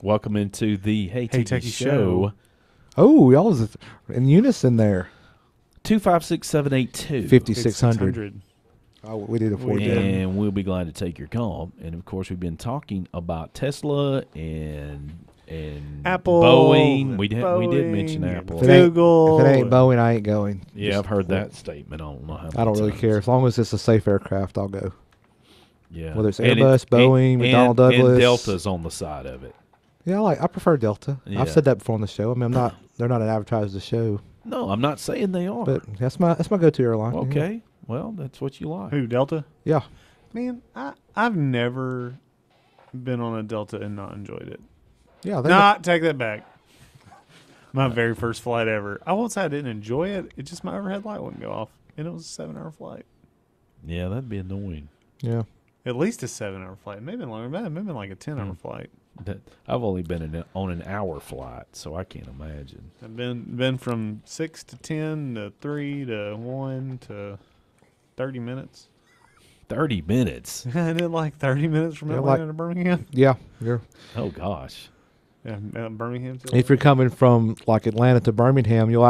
Welcome into the Hey Techies Techies Show. Oh, y'all was in unison there. 256-782. 5600. Oh, we did it for We you. did. And we'll be glad to take your call. And of course, we've been talking about Tesla and Apple, Boeing. and We did mention Boeing, Apple. If it ain't, Google. if it ain't Boeing, I ain't going. Yeah, Just- I've heard that statement. I don't know how many I don't really times. care. As long as it's a safe aircraft, I'll go. Yeah, Whether it's And Airbus, Boeing, McDonnell Douglas. and Delta's on the side of it. Yeah, I prefer Delta. Yeah. I've said that before on the show. I mean, they're not an advertiser of the show, No, I'm not saying they are. but that's my go-to airline. Okay, well, that's what you like. Who, Delta? Yeah. Man, I've never been on a Delta and not enjoyed it. Yeah. Not take that back. My very first flight ever. I won't say I didn't enjoy it. It just my overhead light wouldn't go off, and it was a 7-hour flight. Yeah, that'd be annoying. Yeah. At least a 7-hour flight. Maybe longer. Maybe like a 10-hour flight. I've only been on an hour flight, so I can't imagine. I've been from 6 to 10 to 3 to 1 to 30 minutes. 30 minutes. I did like 30 minutes from Yeah, Atlanta like- to Birmingham. Yeah. You're, Oh gosh. Yeah, Birmingham. To if you're coming from like Atlanta to Birmingham, it'll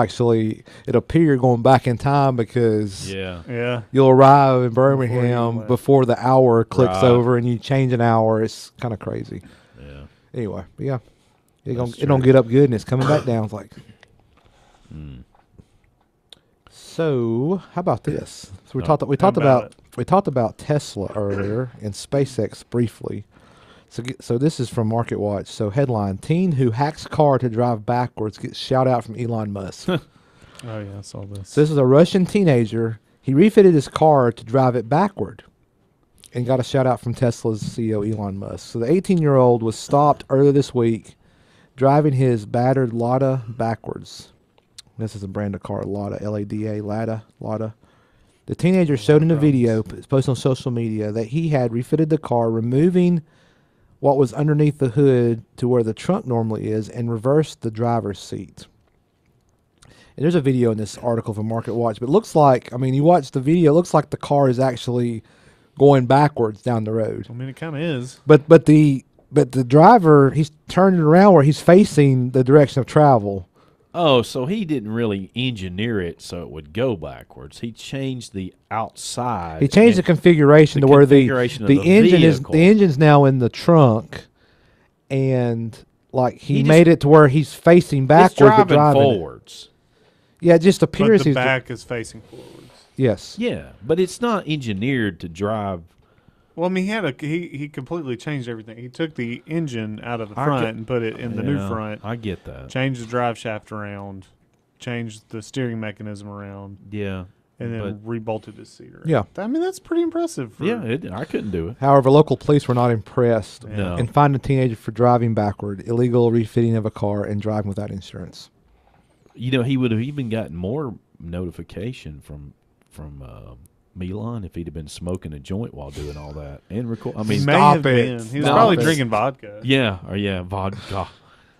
appear you're going back in time because Yeah. yeah. you'll arrive in Birmingham left. before the hour clicks Right. over and you change an hour. It's kind of crazy. Yeah. Anyway, but yeah, it That's don't true. get up good and it's coming back down. It's like, Mm. so how about this? So we Oh, talked about about Tesla earlier and SpaceX briefly. So this is from MarketWatch. So headline: Teen who hacks car to drive backwards gets shout out from Elon Musk. Oh yeah, I saw this. So this is a Russian teenager. He refitted his car to drive it backward and got a shout out from Tesla's CEO Elon Musk. So the 18-year-old was stopped earlier this week driving his battered Lada backwards. This is a brand of car, Lada, L-A-D-A, Lada. The teenager showed in a video posted on social media that he had refitted the car, removing what was underneath the hood to where the trunk normally is and reversed the driver's seat. And there's a video in this article from MarketWatch, but it looks like, I mean, you watch the video, it looks like the car is actually going backwards down the road. I mean, it kind of is. But the driver, he's turning around where he's facing the direction of travel. Oh, so he didn't really engineer it so it would go backwards. He changed the outside. He changed the configuration the to where configuration of the the engine vehicle. the engine's now in the trunk, and like he He made just- it to where he's facing It's backwards but driving driving it. forwards. Yeah, it just But appears the he's back is facing forwards. yes. Yeah, but it's not engineered to drive. Well, I mean, he completely changed everything. He took the engine out of the I front get- and put it in the new Yeah, front. I get that. Changed the drive shaft around, changed the steering mechanism around, Yeah, and then but- rebolted his seat around. Yeah. I mean, that's pretty impressive. For, yeah, I couldn't do it. However, local police were not impressed No. and fined a teenager for driving backward, illegal refitting of a car, and driving without insurance. You know, he would have even gotten more notification from Milan if he'd have been smoking a joint while doing all that and record. I He mean, may Stop have it. been. He was Stop probably it. drinking vodka. yeah, vodka.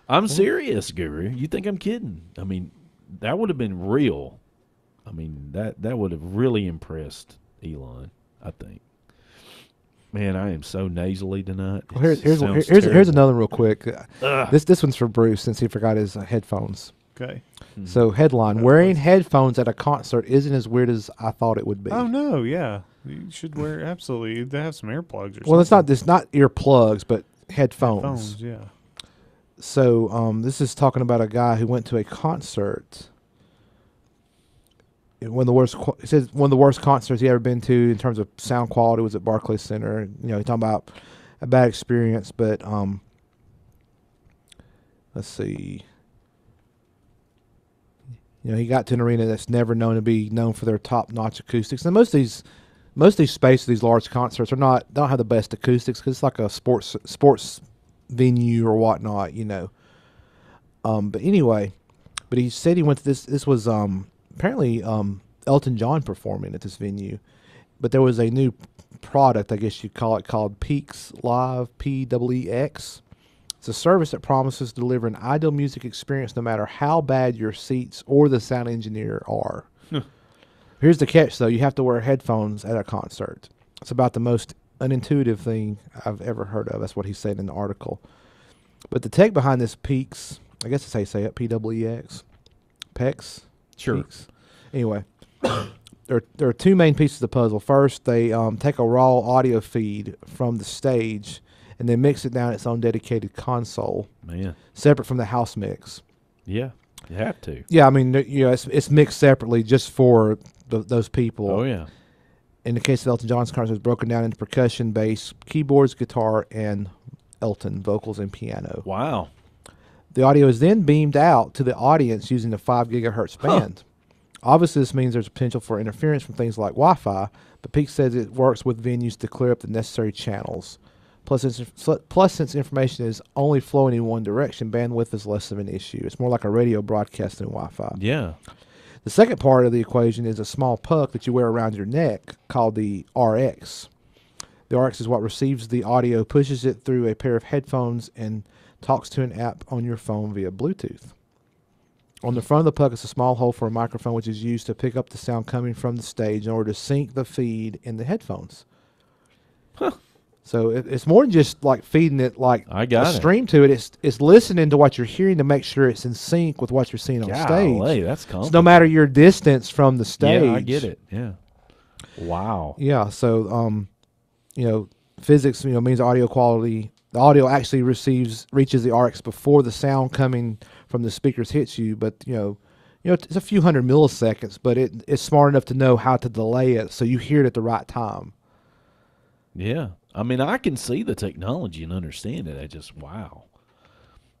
I'm serious, Guru. You think I'm kidding? I mean, that would have been real. I mean, that would have really impressed Elon, I think. Man, I am so nasally tonight. Well, here's Sounds here's terrible. another one real quick. Ugh. This one's for Bruce since he forgot his headphones. Okay. So headline: That's Wearing nice. headphones at a concert isn't as weird as I thought it would be. Oh no, yeah, you should wear absolutely. They have some earplugs or Well, something. it's not earplugs, but headphones. Phones, yeah. So this is talking about a guy who went to a concert. One of the worst. It says one of the worst concerts he ever been to in terms of sound quality was at Barclays Center. You know, he's talking about a bad experience, but let's see. You know, he got to an arena that's never known to be known for their top-notch acoustics. And most of these spaces, these large concerts, don't have the best acoustics because it's like a sports venue or whatnot, you know. But anyway, but he said he went to this. This was apparently Elton John performing at this venue, but there was a new product, I guess you'd call it, called Peaks Live, P-E-E-X. It's a service that promises to deliver an ideal music experience no matter how bad your seats or the sound engineer are. Here's the catch, though. You have to wear headphones at a concert. It's about the most unintuitive thing I've ever heard of. That's what he said in the article. But the tech behind this Peaks, I guess that's how you say it, PWEX, PEX? Sure. Peaks. Anyway, there are two main pieces of the puzzle. First, they take a raw audio feed from the stage and then mix it down in its own dedicated console, Man. separate from the house mix. Yeah. You have to. Yeah, I mean, it's mixed separately just for those people. Oh, yeah. In the case of Elton John's concert, it's broken down into percussion, bass, keyboards, guitar, and Elton vocals and piano. Wow. The audio is then beamed out to the audience using the 5 gigahertz band. Obviously, this means there's potential for interference from things like Wi-Fi, but Peak says it works with venues to clear up the necessary channels. Plus, since information is only flowing in one direction, bandwidth is less of an issue. It's more like a radio broadcast than Wi-Fi. Yeah. The second part of the equation is a small puck that you wear around your neck called the RX. The RX is what receives the audio, pushes it through a pair of headphones, and talks to an app on your phone via Bluetooth. On the front of the puck is a small hole for a microphone, which is used to pick up the sound coming from the stage in order to sync the feed in the headphones. Huh. So it's more than just like feeding it like I got a it. stream to it. It's listening to what you're hearing to make sure it's in sync with what you're seeing on stage. Golly, that's So complicated. no matter your distance from the stage. Yeah, I get it. Yeah. Wow. Yeah. So physics means audio quality. The audio actually reaches the RX before the sound coming from the speakers hits you. But it's a few hundred milliseconds, but it's smart enough to know how to delay it so you hear it at the right time. Yeah. I mean, I can see the technology and understand it. I just, wow.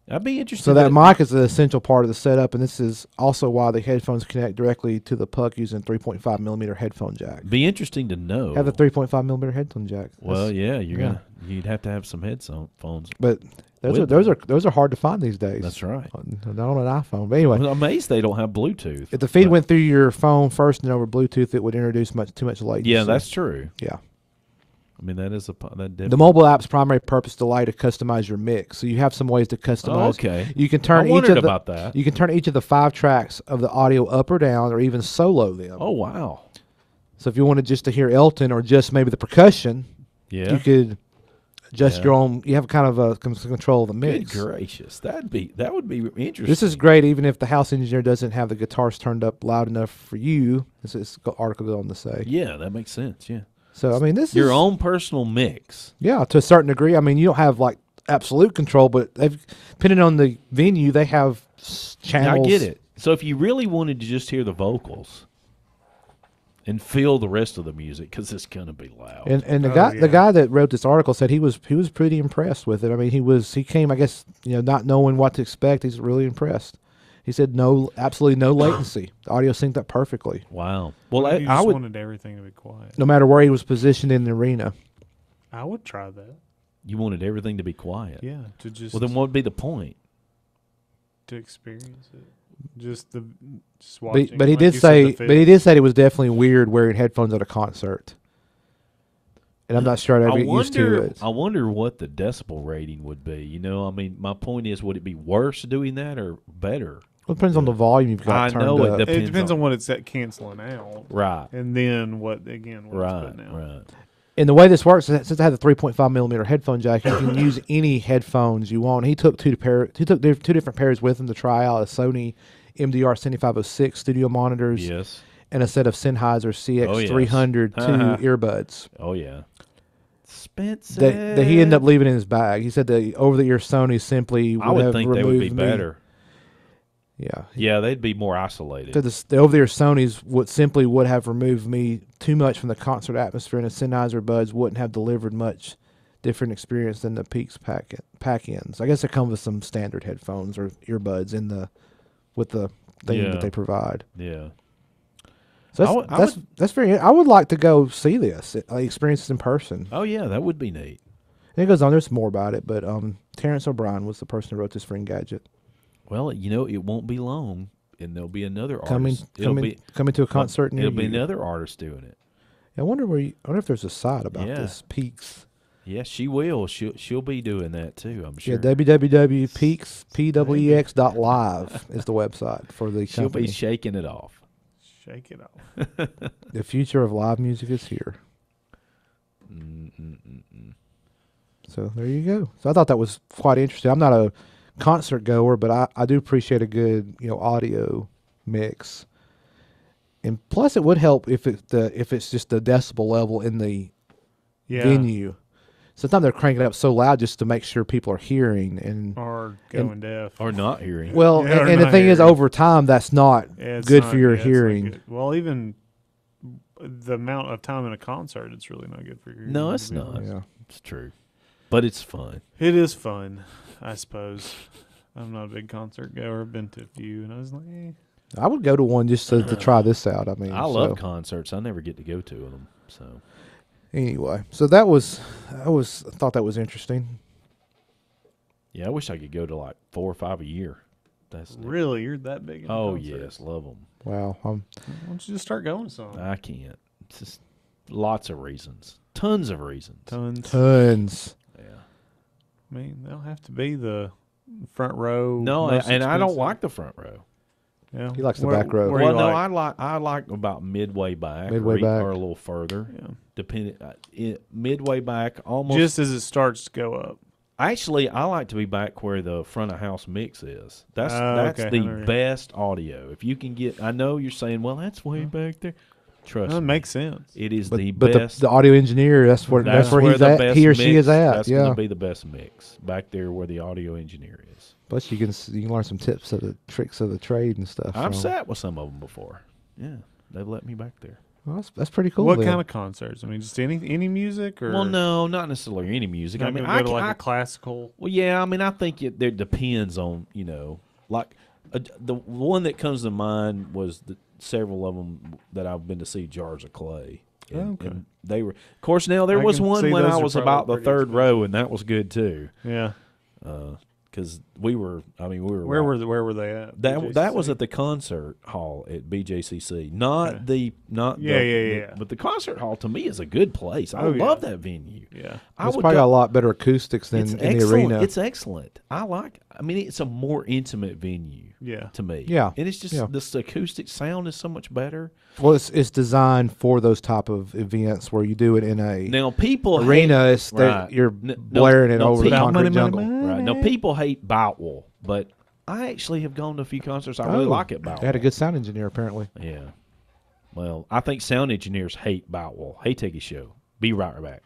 I'd be interested. So that mic is an essential part of the setup, and this is also why the headphones connect directly to the puck using 3.5 millimeter headphone jack. Be interesting to know. Have the 3.5 millimeter headphone jack. Well, yeah, you'd have to have some headphones. But those are hard to find these days. That's right. Not on an iPhone. But anyway, I'm amazed they don't have Bluetooth. if the feed went through your phone first and over Bluetooth, it would introduce too much latency. Yeah, that's true. Yeah. I mean, that is The mobile app's primary purpose is to allow you to customize your mix. So you have some ways to customize. Oh, okay. You can turn I each wondered of the, about that. You can turn each of the 5 tracks of the audio up or down, or even solo them. Oh, wow. So if you wanted just to hear Elton or just maybe the percussion, Yeah. you could adjust Yeah. your own. You have kind of a control of the Good mix. gracious. That would be interesting. This is great, even if the house engineer doesn't have the guitars turned up loud enough for you. This article goes on to say. Yeah, that makes sense. Yeah. So I mean, this Your is own personal mix. Yeah, to a certain degree. I mean, you don't have like absolute control, but depending on the venue, they have channels. I get it. So if you really wanted to just hear the vocals and feel the rest of the music, because it's going to be loud. And the Oh, the guy that wrote this article said he was pretty impressed with it. I mean, he came, I guess, not knowing what to expect. He's really impressed. He said absolutely no latency. The audio synced up perfectly, Wow. Well, You I just would. wanted everything to be quiet. no matter where he was positioned in the arena. I would try that. You wanted everything to be quiet. Yeah, to just Well, then what would be the point? to experience it. Just watching. But he like did you said, say, the but he feel. did say it was definitely weird wearing headphones at a concert. And I'm not sure I'd ever I get used to wonder. it. I wonder what the decibel rating would be. I mean, my point is, would it be worse doing that or better? Well, it depends on the volume you've got I turned know it up. depends It depends on- on what it's at canceling out, Right. and then what it's Right. putting out. Right. And the way this works, since I have the 3.5 millimeter headphone jack, you can use any headphones you want. He took two different pairs with him to try out: a Sony MDR 7506 studio monitors Yes. and a set of Sennheiser CX300 earbuds Oh yeah. Expensive. that he ended up leaving in his bag. He said the over-the-ear Sony simply would I would have think they would be removed me. better. Yeah. Yeah, they'd be more isolated. The over-the-ear Sonys would have removed me too much from the concert atmosphere, and the Sennheiser buds wouldn't have delivered much different experience than the Peaks pack-ins. I guess they come with some standard headphones or earbuds with the thing Yeah. that they provide. Yeah. So I that's very. I would like to go see this, experience this in person. Oh yeah, that would be neat. And it goes on. There's more about it, but Terrence O'Brien was the person who wrote this for Engadget. Well, it won't be long, and there'll be another Coming artist. to a concert near It'll be you. another artist doing it. I wonder if there's a site about Yeah. this Peaks. Yeah, she will. She'll be doing that too. I'm sure. Yeah, www.peaks.live is the website for the She'll company. be shaking it off. Shake it off. The future of live music is here. So there you go. So I thought that was quite interesting. I'm not a concert goer, but I do appreciate a good audio mix. And plus, it would help if it's just the decibel level in the venue. Sometimes they're cranking it up so loud just to make sure people are hearing or going deaf or not hearing. Well, and the thing is, over time, that's not good for your hearing. Well, even the amount of time in a concert, it's really not good for your hearing. No, it's not. Yeah. It's true. But it's fun. It is fun, I suppose. I'm not a big concert goer. I've been to a few, and I was like, I would go to one just to try this out. I mean, I love concerts. I never get to go to them. So anyway, so I thought that was interesting. Yeah, I wish I could go to like 4 or 5 a year. That's really, you're that big? Oh yes, love them. Wow. Why don't you just start going to some? I can't. It's just lots of reasons, tons of reasons, tons. Yeah. I mean, they'll have to be the front row. No, and I don't like the front row. Yeah, he likes the back row. Well, no, I like about midway back, or a little further. Yeah, depending midway back, almost just as it starts to go up. Actually, I like to be back where the front of house mix is. That's okay. the best audio. If you can get, I know you're saying, well, that's way back there. Trust me, that makes sense. It is but best. The audio engineer, that's where he's at. He or she is at. That's going to be the best mix back there where the audio engineer is. Plus, you can learn some tips of the tricks of the trade and stuff. I've sat with some of them before. Yeah, they've let me back there. Well, that's pretty cool. What kind of concerts? I mean, just any music, or well, no, not necessarily any music. I mean, I go to like a classical. Well, yeah, I mean, I think it depends on like the one that comes to mind was several of them that I've been to see, Jars of Clay. And they were, of course. Now there was one when I was about the third row, and that was good too. Yeah. Because we were. Where were they at? That was at the concert hall at BJCC. Not the. But the concert hall to me is a good place. I love that venue. Yeah, it's probably got a lot better acoustics than in the arena. It's excellent. I mean, it's a more intimate venue. Yeah, to me. Yeah, and it's just this acoustic sound is so much better. Well, it's designed for those type of events where you do it in a arena. You're blaring it over the concrete jungle. Right. Now people hate Boutwell, but I actually have gone to a few concerts. I really like it. Boutwell. They had a good sound engineer apparently. Yeah. Well, I think sound engineers hate Boutwell. Hey, Techies Show. Be right back.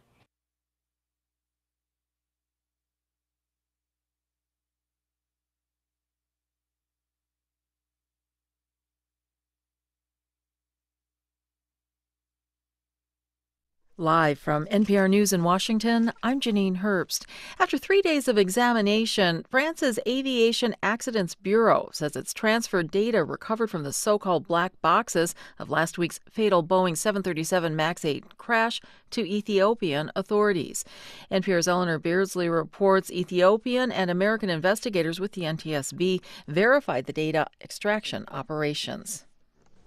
Live from NPR News in Washington, I'm Janine Herbst. After 3 days of examination, France's Aviation Accidents Bureau says it's transferred data recovered from the so-called black boxes of last week's fatal Boeing 737 MAX 8 crash to Ethiopian authorities. NPR's Eleanor Beardsley reports Ethiopian and American investigators with the NTSB verified the data extraction operations.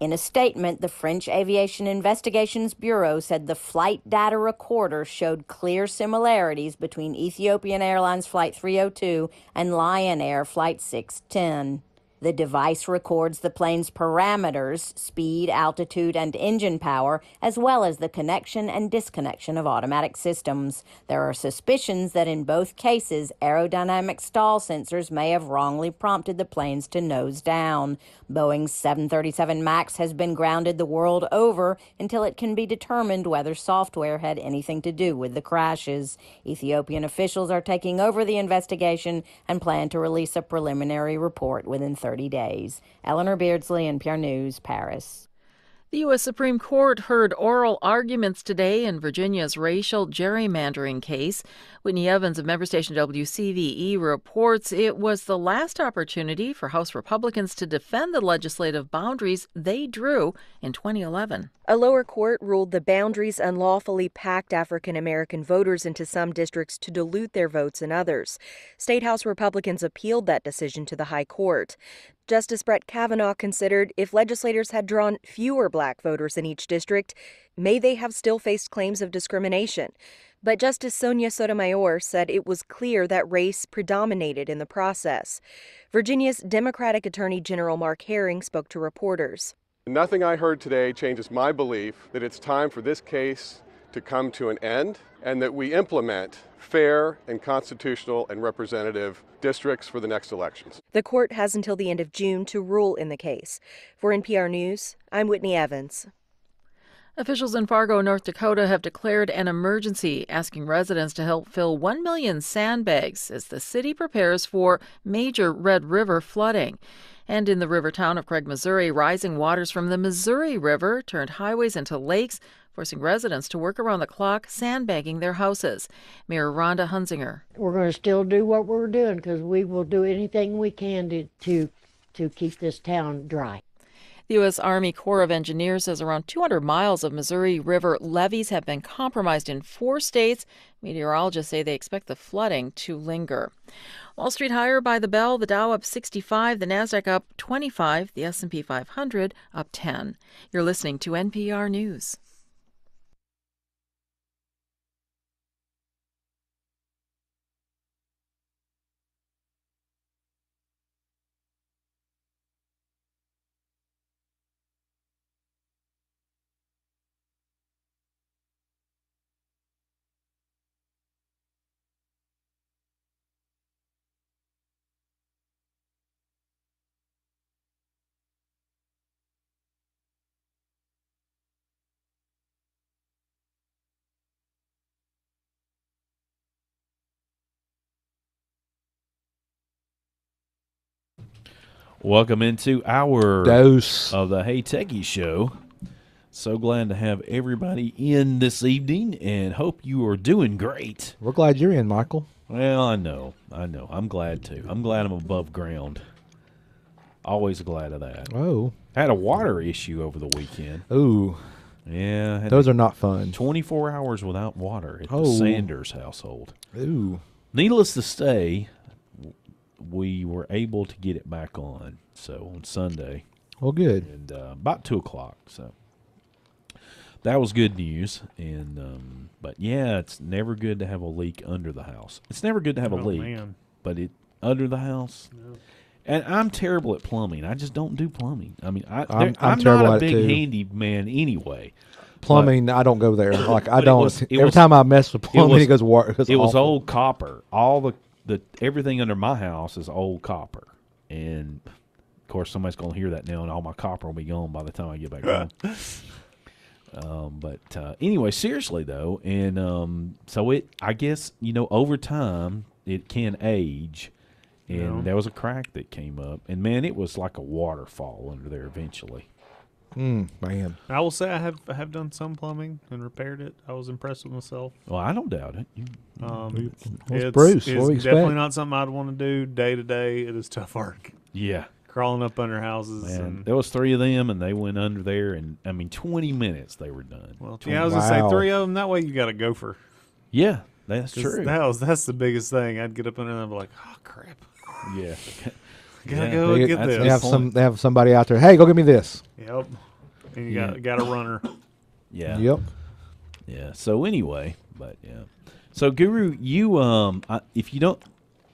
In a statement, the French Aviation Investigations Bureau said the flight data recorder showed clear similarities between Ethiopian Airlines Flight 302 and Lion Air Flight 610. The device records the plane's parameters, speed, altitude, and engine power, as well as the connection and disconnection of automatic systems. There are suspicions that in both cases, aerodynamic stall sensors may have wrongly prompted the planes to nose down. Boeing's 737 MAX has been grounded the world over until it can be determined whether software had anything to do with the crashes. Ethiopian officials are taking over the investigation and plan to release a preliminary report within 30 days. Eleanor Beardsley, NPR News, Paris. The U.S. Supreme Court heard oral arguments today in Virginia's racial gerrymandering case. Whitney Evans of member station WCVE reports it was the last opportunity for House Republicans to defend the legislative boundaries they drew in 2011. A lower court ruled the boundaries unlawfully packed African American voters into some districts to dilute their votes in others. State House Republicans appealed that decision to the High Court. Justice Brett Kavanaugh considered if legislators had drawn fewer black voters in each district, may they have still faced claims of discrimination. But Justice Sonia Sotomayor said it was clear that race predominated in the process. Virginia's Democratic Attorney General Mark Herring spoke to reporters. Nothing I heard today changes my belief that it's time for this case to come to an end and that we implement fair and constitutional and representative districts for the next elections. The court has until the end of June to rule in the case. For NPR News, I'm Whitney Evans. Officials in Fargo, North Dakota have declared an emergency, asking residents to help fill 1 million sandbags as the city prepares for major Red River flooding. And in the river town of Craig, Missouri, rising waters from the Missouri River turned highways into lakes, forcing residents to work around the clock sandbagging their houses. Mayor Rhonda Hunzinger. We're going to still do what we're doing because we will do anything we can to keep this town dry. The U.S. Army Corps of Engineers says around 200 miles of Missouri River levees have been compromised in 4 states. Meteorologists say they expect the flooding to linger. Wall Street higher by the bell, the Dow up 65, the Nasdaq up 25, the S&P 500 up 10. You're listening to NPR News. Welcome into our Dose of the Hey Techies show. So glad to have everybody in this evening and hope you are doing great. We're glad you're in, Michael. Well, I know. I'm glad too. I'm glad I'm above ground. Always glad of that. Oh. I had a water issue over the weekend. Ooh. Yeah. I had Those are not fun. 24 hours without water at the Oh. Sanders household. Ooh. Needless to say, we were able to get it back on. So on Sunday. Well, good. And about 2 o'clock. So that was good news. And but yeah, it's never good to have a leak under the house. It's never good to have a leak, Man. but it under the house. No. And I'm terrible at plumbing. I just don't do plumbing. I mean, I'm terrible not a at it big too. handyman anyway. Plumbing, I don't go there. Like I but don't. it Every was- time I mess with plumbing, it goes war. It was awful. old copper. All the everything under my house is old copper, and of course somebody's gonna hear that now, and all my copper will be gone by the time I get back home. But anyway, seriously though, and so I guess over time it can age, and there was a crack that came up, and man, it was like a waterfall under there eventually. Man. I will say I have done some plumbing and repaired it. I was impressed with myself. Well, I don't doubt it. It's Bruce, what do we It's definitely expect? not something I'd want to do day to day. It is tough work. Yeah. Crawling up under houses. Man, And, there was 3 of them, and they went under there, and I mean, 20 minutes they were done. well, yeah, I was going to Wow. say 3 of them. That way you got a gopher. Yeah, that's 'Cause true. That's the biggest thing. I'd get up under there and be like, oh, crap. Yeah. Gotta Yeah. go They, get that's this. they have point. they have somebody out there. Hey, go get me this. Yep. And you Yeah. got a runner. Yeah. Yep. Yeah. So anyway, but yeah. So Guru, you if you don't,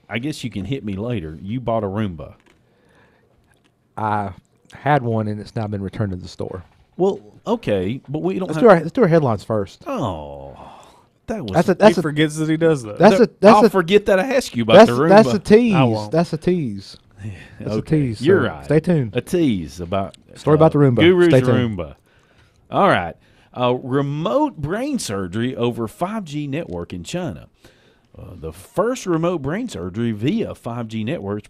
I guess you can hit me later. You bought a Roomba. I had one and it's now been returned to the store. Well, okay, but we don't. Let's do our headlines first. Oh, that was. That's He a forgets that he does that. I'll forget that I asked you about that's the Roomba. that's a tease. I won't. That's a tease. That's a Okay, tease. You're so right. Stay tuned. A tease about Story about the Roomba. Guru's Stay tuned. Roomba. All right. Remote brain surgery over 5G network in China. The first remote brain surgery via 5G networks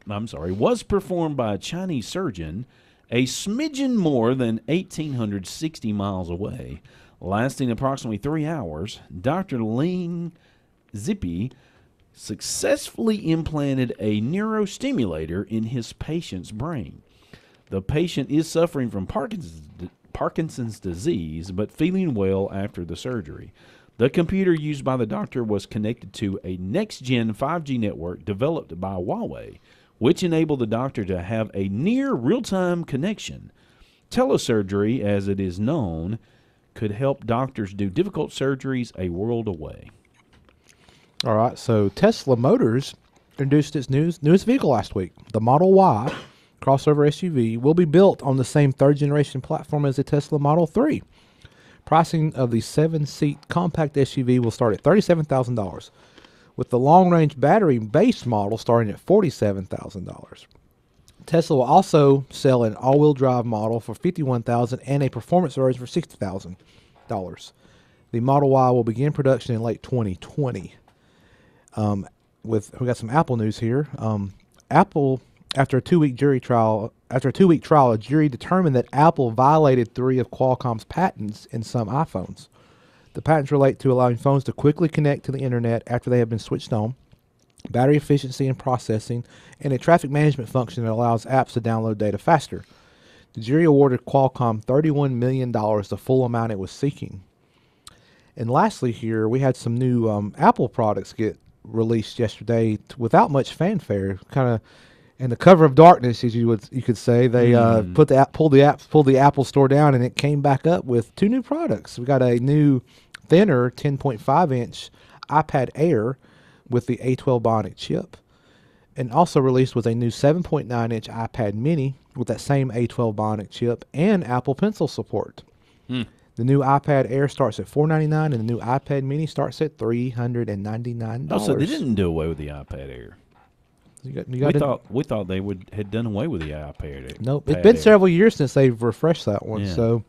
was performed by a Chinese surgeon a smidgen more than 1,860 miles away, lasting approximately 3 hours. Dr. Ling Zippy successfully implanted a neurostimulator in his patient's brain. The patient is suffering from Parkinson's disease, but feeling well after the surgery. The computer used by the doctor was connected to a next-gen 5G network developed by Huawei, which enabled the doctor to have a near real-time connection. Telesurgery, as it is known, could help doctors do difficult surgeries a world away. All right. So Tesla Motors introduced its newest vehicle last week, the Model Y. crossover SUV will be built on the same third-generation platform as the Tesla Model 3. Pricing of the 7-seat compact SUV will start at $37,000, with the long-range battery-based model starting at $47,000. Tesla will also sell an all-wheel drive model for $51,000 and a performance version for $60,000. The Model Y will begin production in late 2020. We got some Apple news here. Apple, after a 2-week trial, a jury determined that Apple violated 3 of Qualcomm's patents in some iPhones. The patents relate to allowing phones to quickly connect to the internet after they have been switched on, battery efficiency and processing, and a traffic management function that allows apps to download data faster. The jury awarded Qualcomm $31 million, the full amount it was seeking. And lastly here, we had some new Apple products get released yesterday without much fanfare, kind of in the cover of darkness, as you could say. They pulled the Apple Store down, and it came back up with 2 new products. We got a new thinner 10.5-inch iPad Air with the A12 Bionic chip, and also released was a new 7.9-inch iPad Mini with that same A12 Bionic chip and Apple Pencil support. The new iPad Air starts at $499, and the new iPad Mini starts at $399. Oh, so they didn't do away with the iPad Air. We thought they had done away with the iPad Air. Nope, it's been several years since they've refreshed that one. Yeah. So,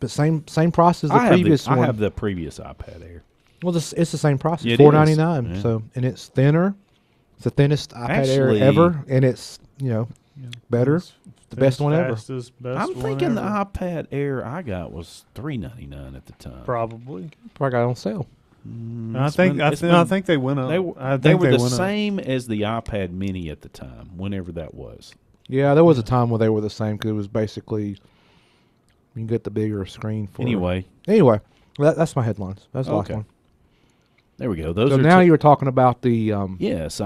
but same price as the previous one. I have the previous iPad Air. Well, it's the same price. It $499. is. Yeah. So, and it's thinner. It's the thinnest iPad Air Actually, ever, and it's better. The best one ever. I'm thinking the iPad Air I got was $399 at the time. Probably got on sale. I think they went up. They were the same as the iPad Mini at the time, whenever that was. Yeah, there was a time where they were the same because it was basically you can get the bigger screen for Anyway, that's my headlines. That's the last one. There we go. So now you were talking about the yes,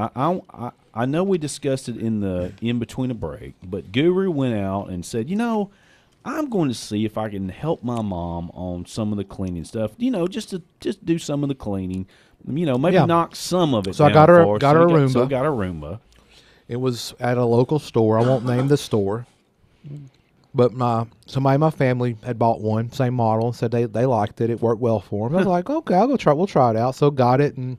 I know we discussed it in between a break, but Guru went out and said, I'm going to see if I can help my mom on some of the cleaning stuff. Just do some of the cleaning. Maybe knock some of it so down. I got her for us. got her a Roomba. So got a Roomba. It was at a local store. I won't name the store. But somebody in my family had bought one, same model, and said they liked it. It worked well for them. I was like, okay, we'll try it out. So got it and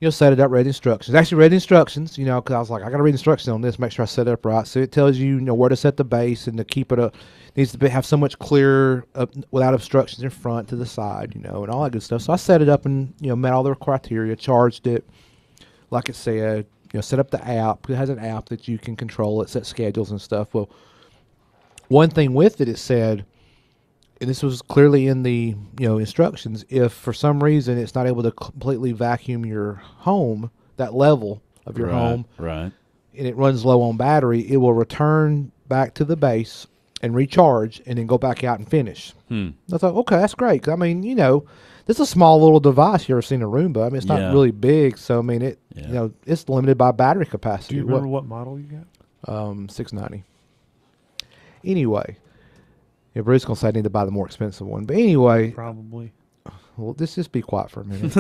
set it up, read instructions. Actually read instructions, because I was like, I got to read instructions on this, make sure I set it up right. So it tells you, where to set the base and to keep it up. Needs to have so much clear without obstructions in front to the side, and all that good stuff. So I set it up and, met all the criteria, charged it, like it said, set up the app. It has an app that you can control. It sets schedules and stuff. Well, one thing with it said, and this was clearly in the instructions, if for some reason it's not able to completely vacuum your home, that level of your home, right, and it runs low on battery, it will return back to the base and recharge and then go back out and finish. I thought, okay, that's great. 'Cause, this is a small little device. You ever seen a Roomba? It's not really big, so it's limited by battery capacity. Do you remember what model you got? 690. Anyway, Bruce gonna say I need to buy the more expensive one, but anyway, probably. Well, just be quiet for a minute.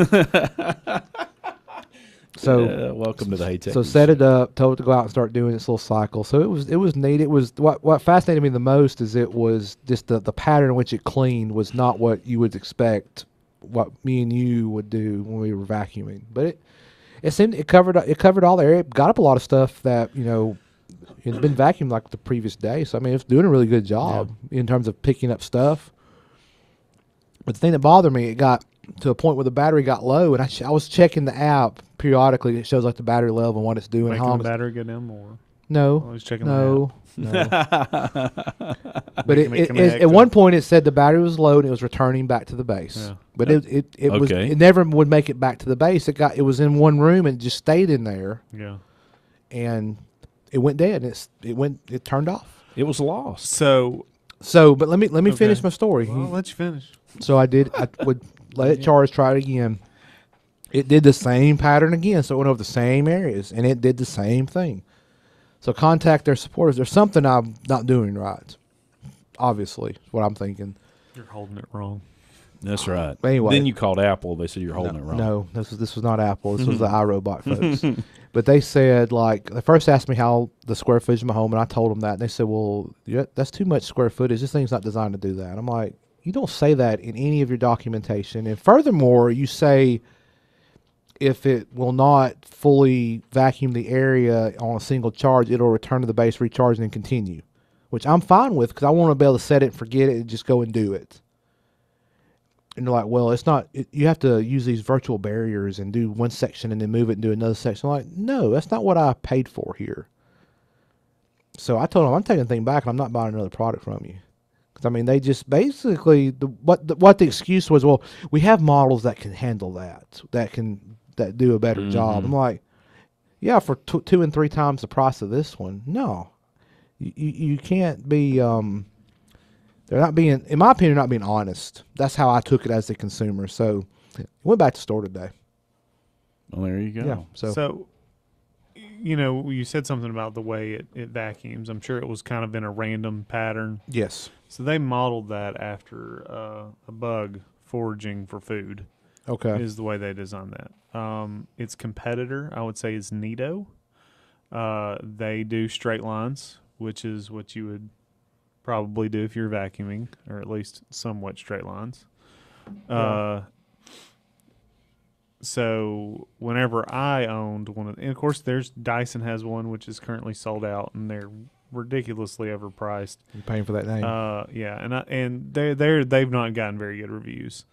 So welcome to the Techies. So set it up, told it to go out and start doing its little cycle. So it was neat. It was what fascinated me the most is it was just the pattern in which it cleaned was not what you would expect. What me and you would do when we were vacuuming, but it seemed it covered all the area. It got up a lot of stuff that it's been vacuumed like the previous day. So it's doing a really good job in terms of picking up stuff. But the thing that bothered me, it got to a point where the battery got low, and I was checking the app periodically. It shows like the battery level and what it's doing. Making how long the battery go down more. No, I was checking no. But at one point it said the battery was low and it was returning back to the base. Yeah. But it never would make it back to the base. It was in one room and just stayed in there. Yeah. And it went dead. It turned off. It was lost. So but let me finish my story. Well, I'll let you finish. So I would let it charge, try it again. It did the same pattern again, so it went over the same areas, and it did the same thing. So contact their supporters. There's something I'm not doing right. Obviously, is what I'm thinking. You're holding it wrong. That's right. Anyway, then you called Apple. They said you're holding it wrong. No, this was not Apple. This was the iRobot folks. But they said, like, they first asked me how the square footage of my home, and I told them that. And they said, well, yeah, that's too much square footage. This thing's not designed to do that. I'm like, you don't say that in any of your documentation. And furthermore, you say if it will not fully vacuum the area on a single charge, it'll return to the base, recharge, and then continue, which I'm fine with because I want to be able to set it and forget it and just go and do it. And they're like, well, it's not, you have to use these virtual barriers and do one section and then move it and do another section. I'm like, no, that's not what I paid for here. So I told them, I'm taking the thing back and I'm not buying another product from you. Because, I mean, they just basically, what the excuse was, well, we have models that can handle that do a better job. I'm like, yeah, for 2 and 3 times the price of this one. No, you can't be, they're not being, in my opinion, not being honest. That's how I took it as a consumer. So I went back to the store today. Well, there you go. Yeah. So you said something about the way it vacuums. I'm sure it was kind of in a random pattern. yes. So they modeled that after a bug foraging for food. Okay. Is the way they designed that. Its competitor, I would say, is Nito. They do straight lines, which is what you would probably do if you're vacuuming, or at least somewhat straight lines. So whenever I owned one and of course there's Dyson has one which is currently sold out, and they're ridiculously overpriced. You're paying for that name. Yeah, and they've not gotten very good reviews.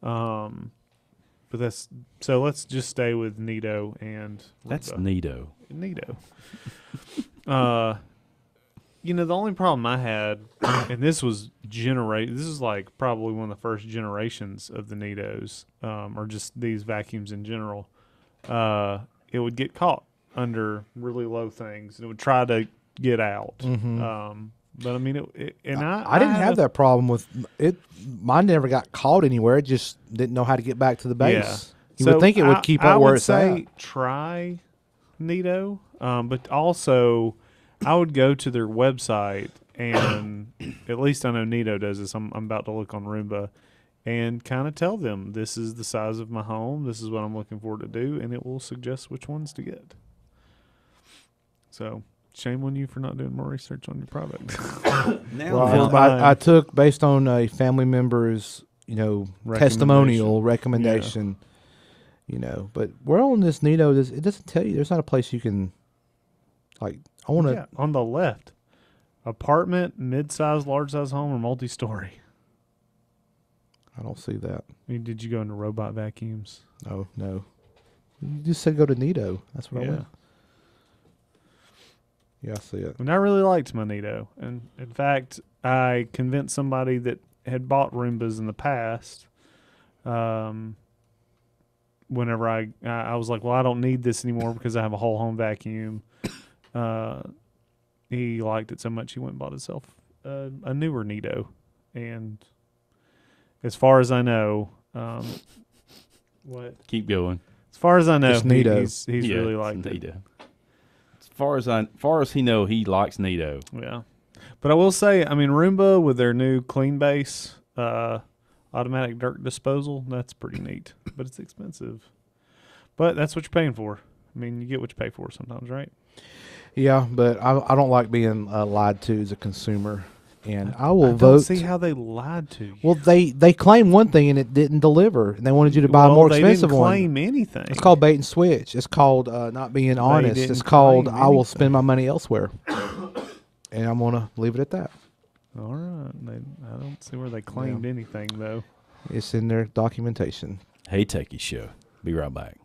But that's so. Let's just stay with Nito and That's Roomba. Nito. The only problem I had, and this was this is like probably one of the first generations of the Nitos, or just these vacuums in general. It would get caught under really low things, and it would try to get out. But I mean, I didn't have that problem with it. Mine never got caught anywhere. It just didn't know how to get back to the base. Yeah. You would think it would keep up where it's at. I would say try Nito, but also I would go to their website, and at least I know Nito does this. I'm about to look on Roomba and kind of tell them this is the size of my home. This is what I'm looking for to do, and it will suggest which ones to get. So shame on you for not doing more research on your product. Well, I took based on a family member's, testimonial recommendation. But we're on this Nito. It doesn't tell you. There's not a place you can, like, I want to. Yeah, on the left, apartment, mid-size, large-size home, or multi-story. I don't see that. I mean, did you go into robot vacuums? No. You just said go to Nito. That's what I went. Yeah, I see it. And I really liked my Nito. And in fact, I convinced somebody that had bought Roombas in the past. Whenever I was like, well, I don't need this anymore because I have a whole home vacuum. He liked it so much he went and bought himself a newer Nito. And as far as I know, what? Keep going. As far as I know, Nito. he's really liked Nito. it. As far as he know, he likes Nito. Yeah, but I will say, I mean, Roomba with their new clean base automatic dirt disposal, that's pretty neat. But it's expensive. But that's what you're paying for. I mean, you get what you pay for sometimes, right? Yeah, but I don't like being lied to as a consumer, and I will don't vote. See how they lied to you. Well, they claimed one thing and it didn't deliver, and they wanted you to buy a more expensive one. They didn't claim anything. It's called bait and switch. It's called not being honest. It's called I will spend my money elsewhere, and I'm gonna leave it at that. All right. I don't see where they claimed anything though. It's in their documentation. Hey, Techies Show. Be right back.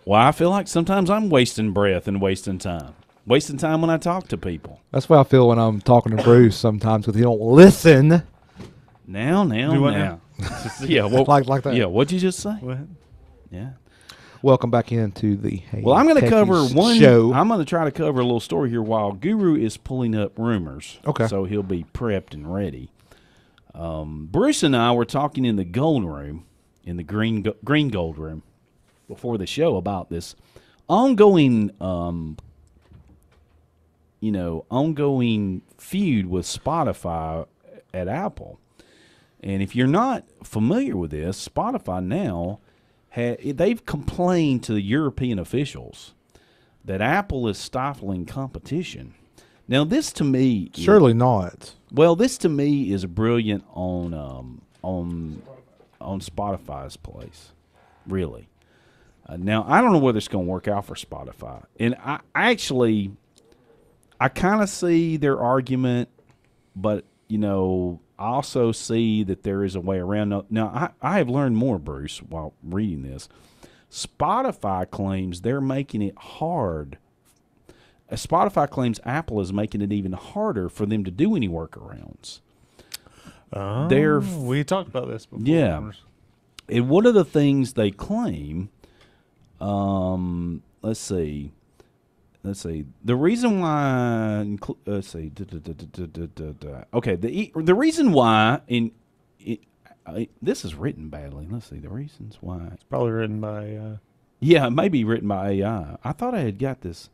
Well, I feel like sometimes I'm wasting breath and wasting time. Wasting time when I talk to people. That's what I feel when I'm talking to Bruce sometimes because he don't listen. Now. Yeah, well, like that. Yeah, what'd you just say? What? Yeah. Welcome back into the Hey Well, I'm going to cover Techies one show. I'm going to try to cover a little story here while Guru is pulling up rumors. Okay. So he'll be prepped and ready. Bruce and I were talking in the gold room, in the green gold room, before the show about this ongoing ongoing feud with Spotify at Apple. And if you're not familiar with this, Spotify now they've complained to the European officials that Apple is stifling competition. Now, this to me Surely not. well, this to me is brilliant on Spotify's place, really. Now, I don't know whether it's going to work out for Spotify, and I kind of see their argument, but I also see that there is a way around. Now, I have learned more, Bruce, while reading this. Spotify claims they're making it hard. Spotify claims Apple is making it even harder for them to do any workarounds. Oh, we talked about this before. Yeah. And one of the things they claim, let's see. The reason why, let's see. Okay, the reason why this is written badly. Let's see the reasons why. It's probably written by. Yeah, it may be written by AI. I thought I had got this.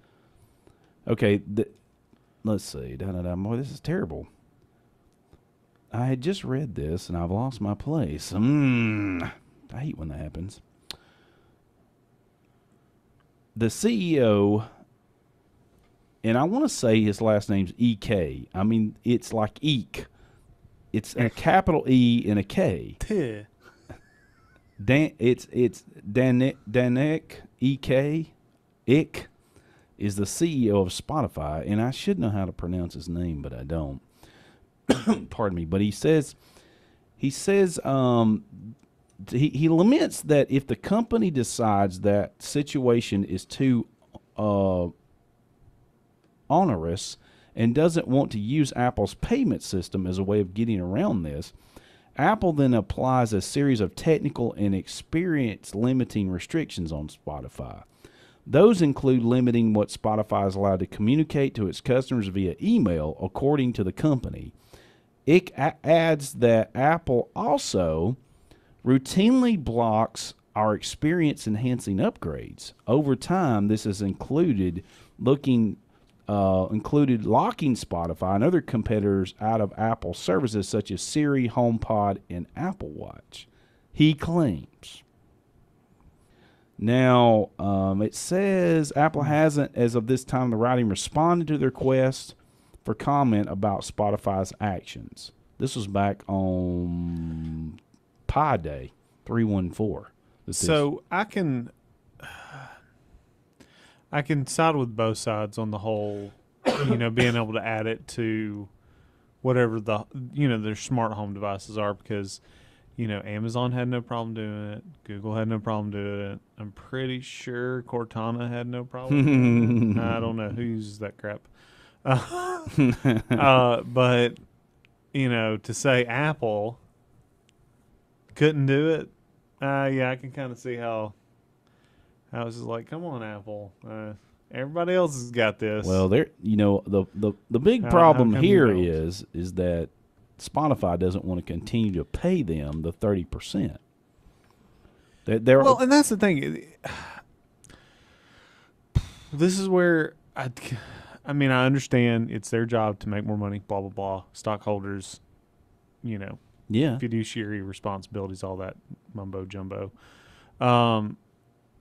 Okay, let's see. Boy, this is terrible. I had just read this and I've lost my place. I hate when that happens. The CEO, and I want to say his last name's E.K. I mean, it's like Eek. It's a capital E and a K. It's Danek E.K. Ick is the CEO of Spotify, and I should know how to pronounce his name, but I don't. Pardon me. But he says he laments that if the company decides that situation is too onerous and doesn't want to use Apple's payment system as a way of getting around this, Apple then applies a series of technical and experience limiting restrictions on Spotify. Those include limiting what Spotify is allowed to communicate to its customers via email, according to the company. It adds that Apple also routinely blocks our experience-enhancing upgrades. Over time, this has included locking Spotify and other competitors out of Apple services such as Siri, HomePod, and Apple Watch, he claims. Now, it says Apple hasn't, as of this time of the writing, responded to the request for comment about Spotify's actions. This was back on Pi Day 314. So I can side with both sides on the whole, being able to add it to whatever their smart home devices are, because Amazon had no problem doing it, Google had no problem doing it. I'm pretty sure Cortana had no problem doing it. I don't know who uses that crap. But to say Apple couldn't do it, I can kind of see how I was just like, come on, Apple. Everybody else has got this. Well, the big problem here is that Spotify doesn't want to continue to pay them the 30%. And that's the thing. This is where I understand it's their job to make more money, blah, blah, blah. Stockholders, fiduciary responsibilities, all that mumbo jumbo. To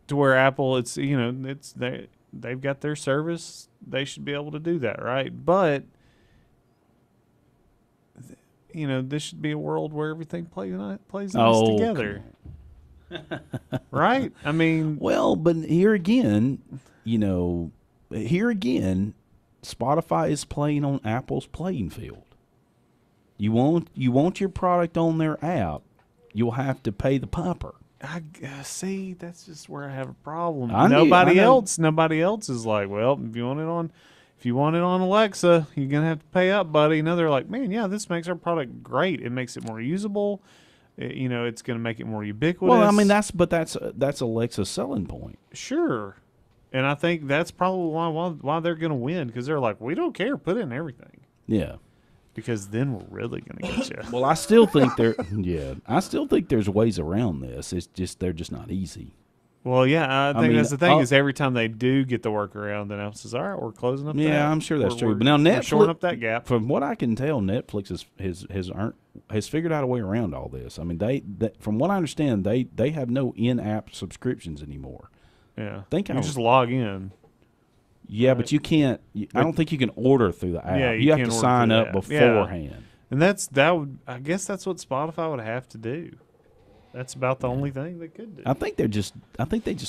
where Apple, they've got their service. They should be able to do that, right? But this should be a world where everything plays nice together. Right? I mean, well, but here again, Spotify is playing on Apple's playing field. You want your product on their app, you'll have to pay the piper. See, that's just where I have a problem. I Nobody know. else is like, well, if you want it on Alexa, you're gonna have to pay up, buddy. No, they're like, man, yeah, this makes our product great. It makes it more usable. It's gonna make it more ubiquitous. Well, I mean, that's Alexa's selling point. sure, and I think that's probably why they're gonna win, because they're like, we don't care, put in everything, Yeah. because then we're really gonna get you. Well, I still think I still think there's ways around this. It's just they're just not easy. Well, yeah, I think mean, that's the thing is every time they do get the workaround, then Apple says, all right, we're closing up that. Yeah, I'm sure that's We're- true. we're- But now we're shoring Netflix, up that gap. from what I can tell, Netflix has figured out a way around all this. I mean, they from what I understand, they have no in-app subscriptions anymore. Yeah. Think you I- just log in. Yeah, but you can't. I don't think you can order through the app. Yeah, you have can't to order sign through the up app. Yeah. beforehand. And I guess that's what Spotify would have to do. That's about the only thing they could do. I think they just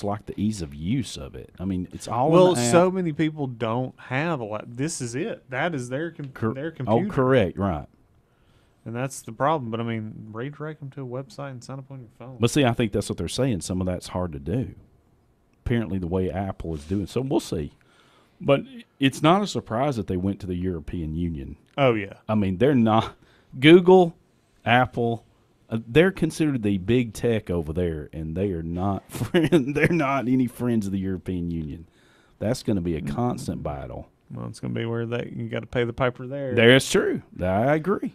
like the ease of use of it. I mean, it's all Well, in the app. so many people don't have a lot. This is it. That is their computer. Oh, correct, right. And that's the problem. But I mean, redirect them to a website and sign up on your phone. But see, I think that's what they're saying. Some of that's hard to do. Apparently, the way Apple is doing. So we'll see. But it's not a surprise that they went to the European Union. Oh yeah. I mean, they're not Google, Apple. They're considered the big tech over there, and they are not they're not any friends of the European Union. That's going to be a constant battle. Well, it's going to be where you got to pay the piper there. That's true. I agree.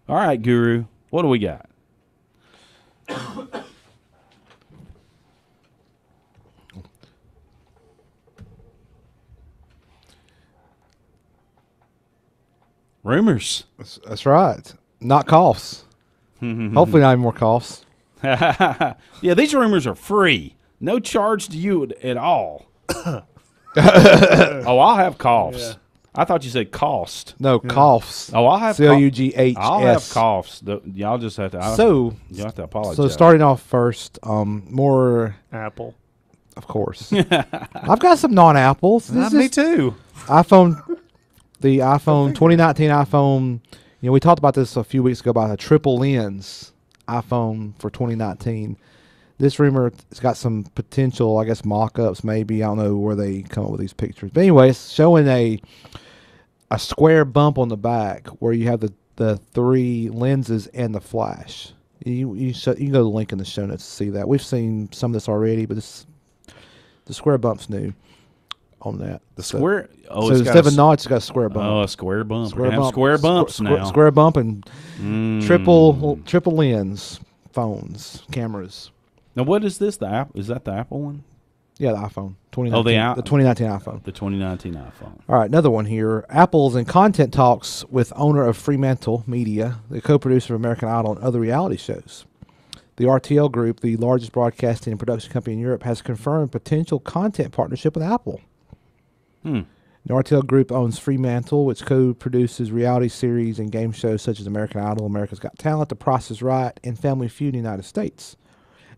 All right, Guru, what do we got? Rumors. That's right. Not coughs. Hopefully not any more coughs. Yeah, these rumors are free. No charge to you at all. Oh, I'll have coughs. Yeah. I thought you said cost. No, coughs. Oh, I'll have Cughs. I'll have coughs. Y'all just have to. You have to apologize. So starting off first, more, Apple. of course. I've got some non-apples. Me too. The iPhone 2019 iPhone. You know, we talked about this a few weeks ago about a triple lens iPhone for 2019. This rumor has got some potential, I guess, mock-ups maybe. I don't know where they come up with these pictures. But anyway, it's showing a square bump on the back where you have the three lenses and the flash. You can go to the link in the show notes to see that. We've seen some of this already, but the square bump's new on that. The square. So instead of a notch, it's got a square bump. Oh, a square bump. Square bumps now. Square bump and triple lens phones, cameras. Now, what is this? The app? Is that the Apple one? Yeah, the iPhone. 2019, the 2019 iPhone. The 2019 iPhone. All right, another one here. Apple's in content talks with owner of Fremantle Media, the co-producer of American Idol and other reality shows. The RTL Group, the largest broadcasting and production company in Europe, has confirmed potential content partnership with Apple. The RTL Group owns Fremantle, which co-produces reality series and game shows such as American Idol, America's Got Talent, The Price is Right, and Family Feud in the United States.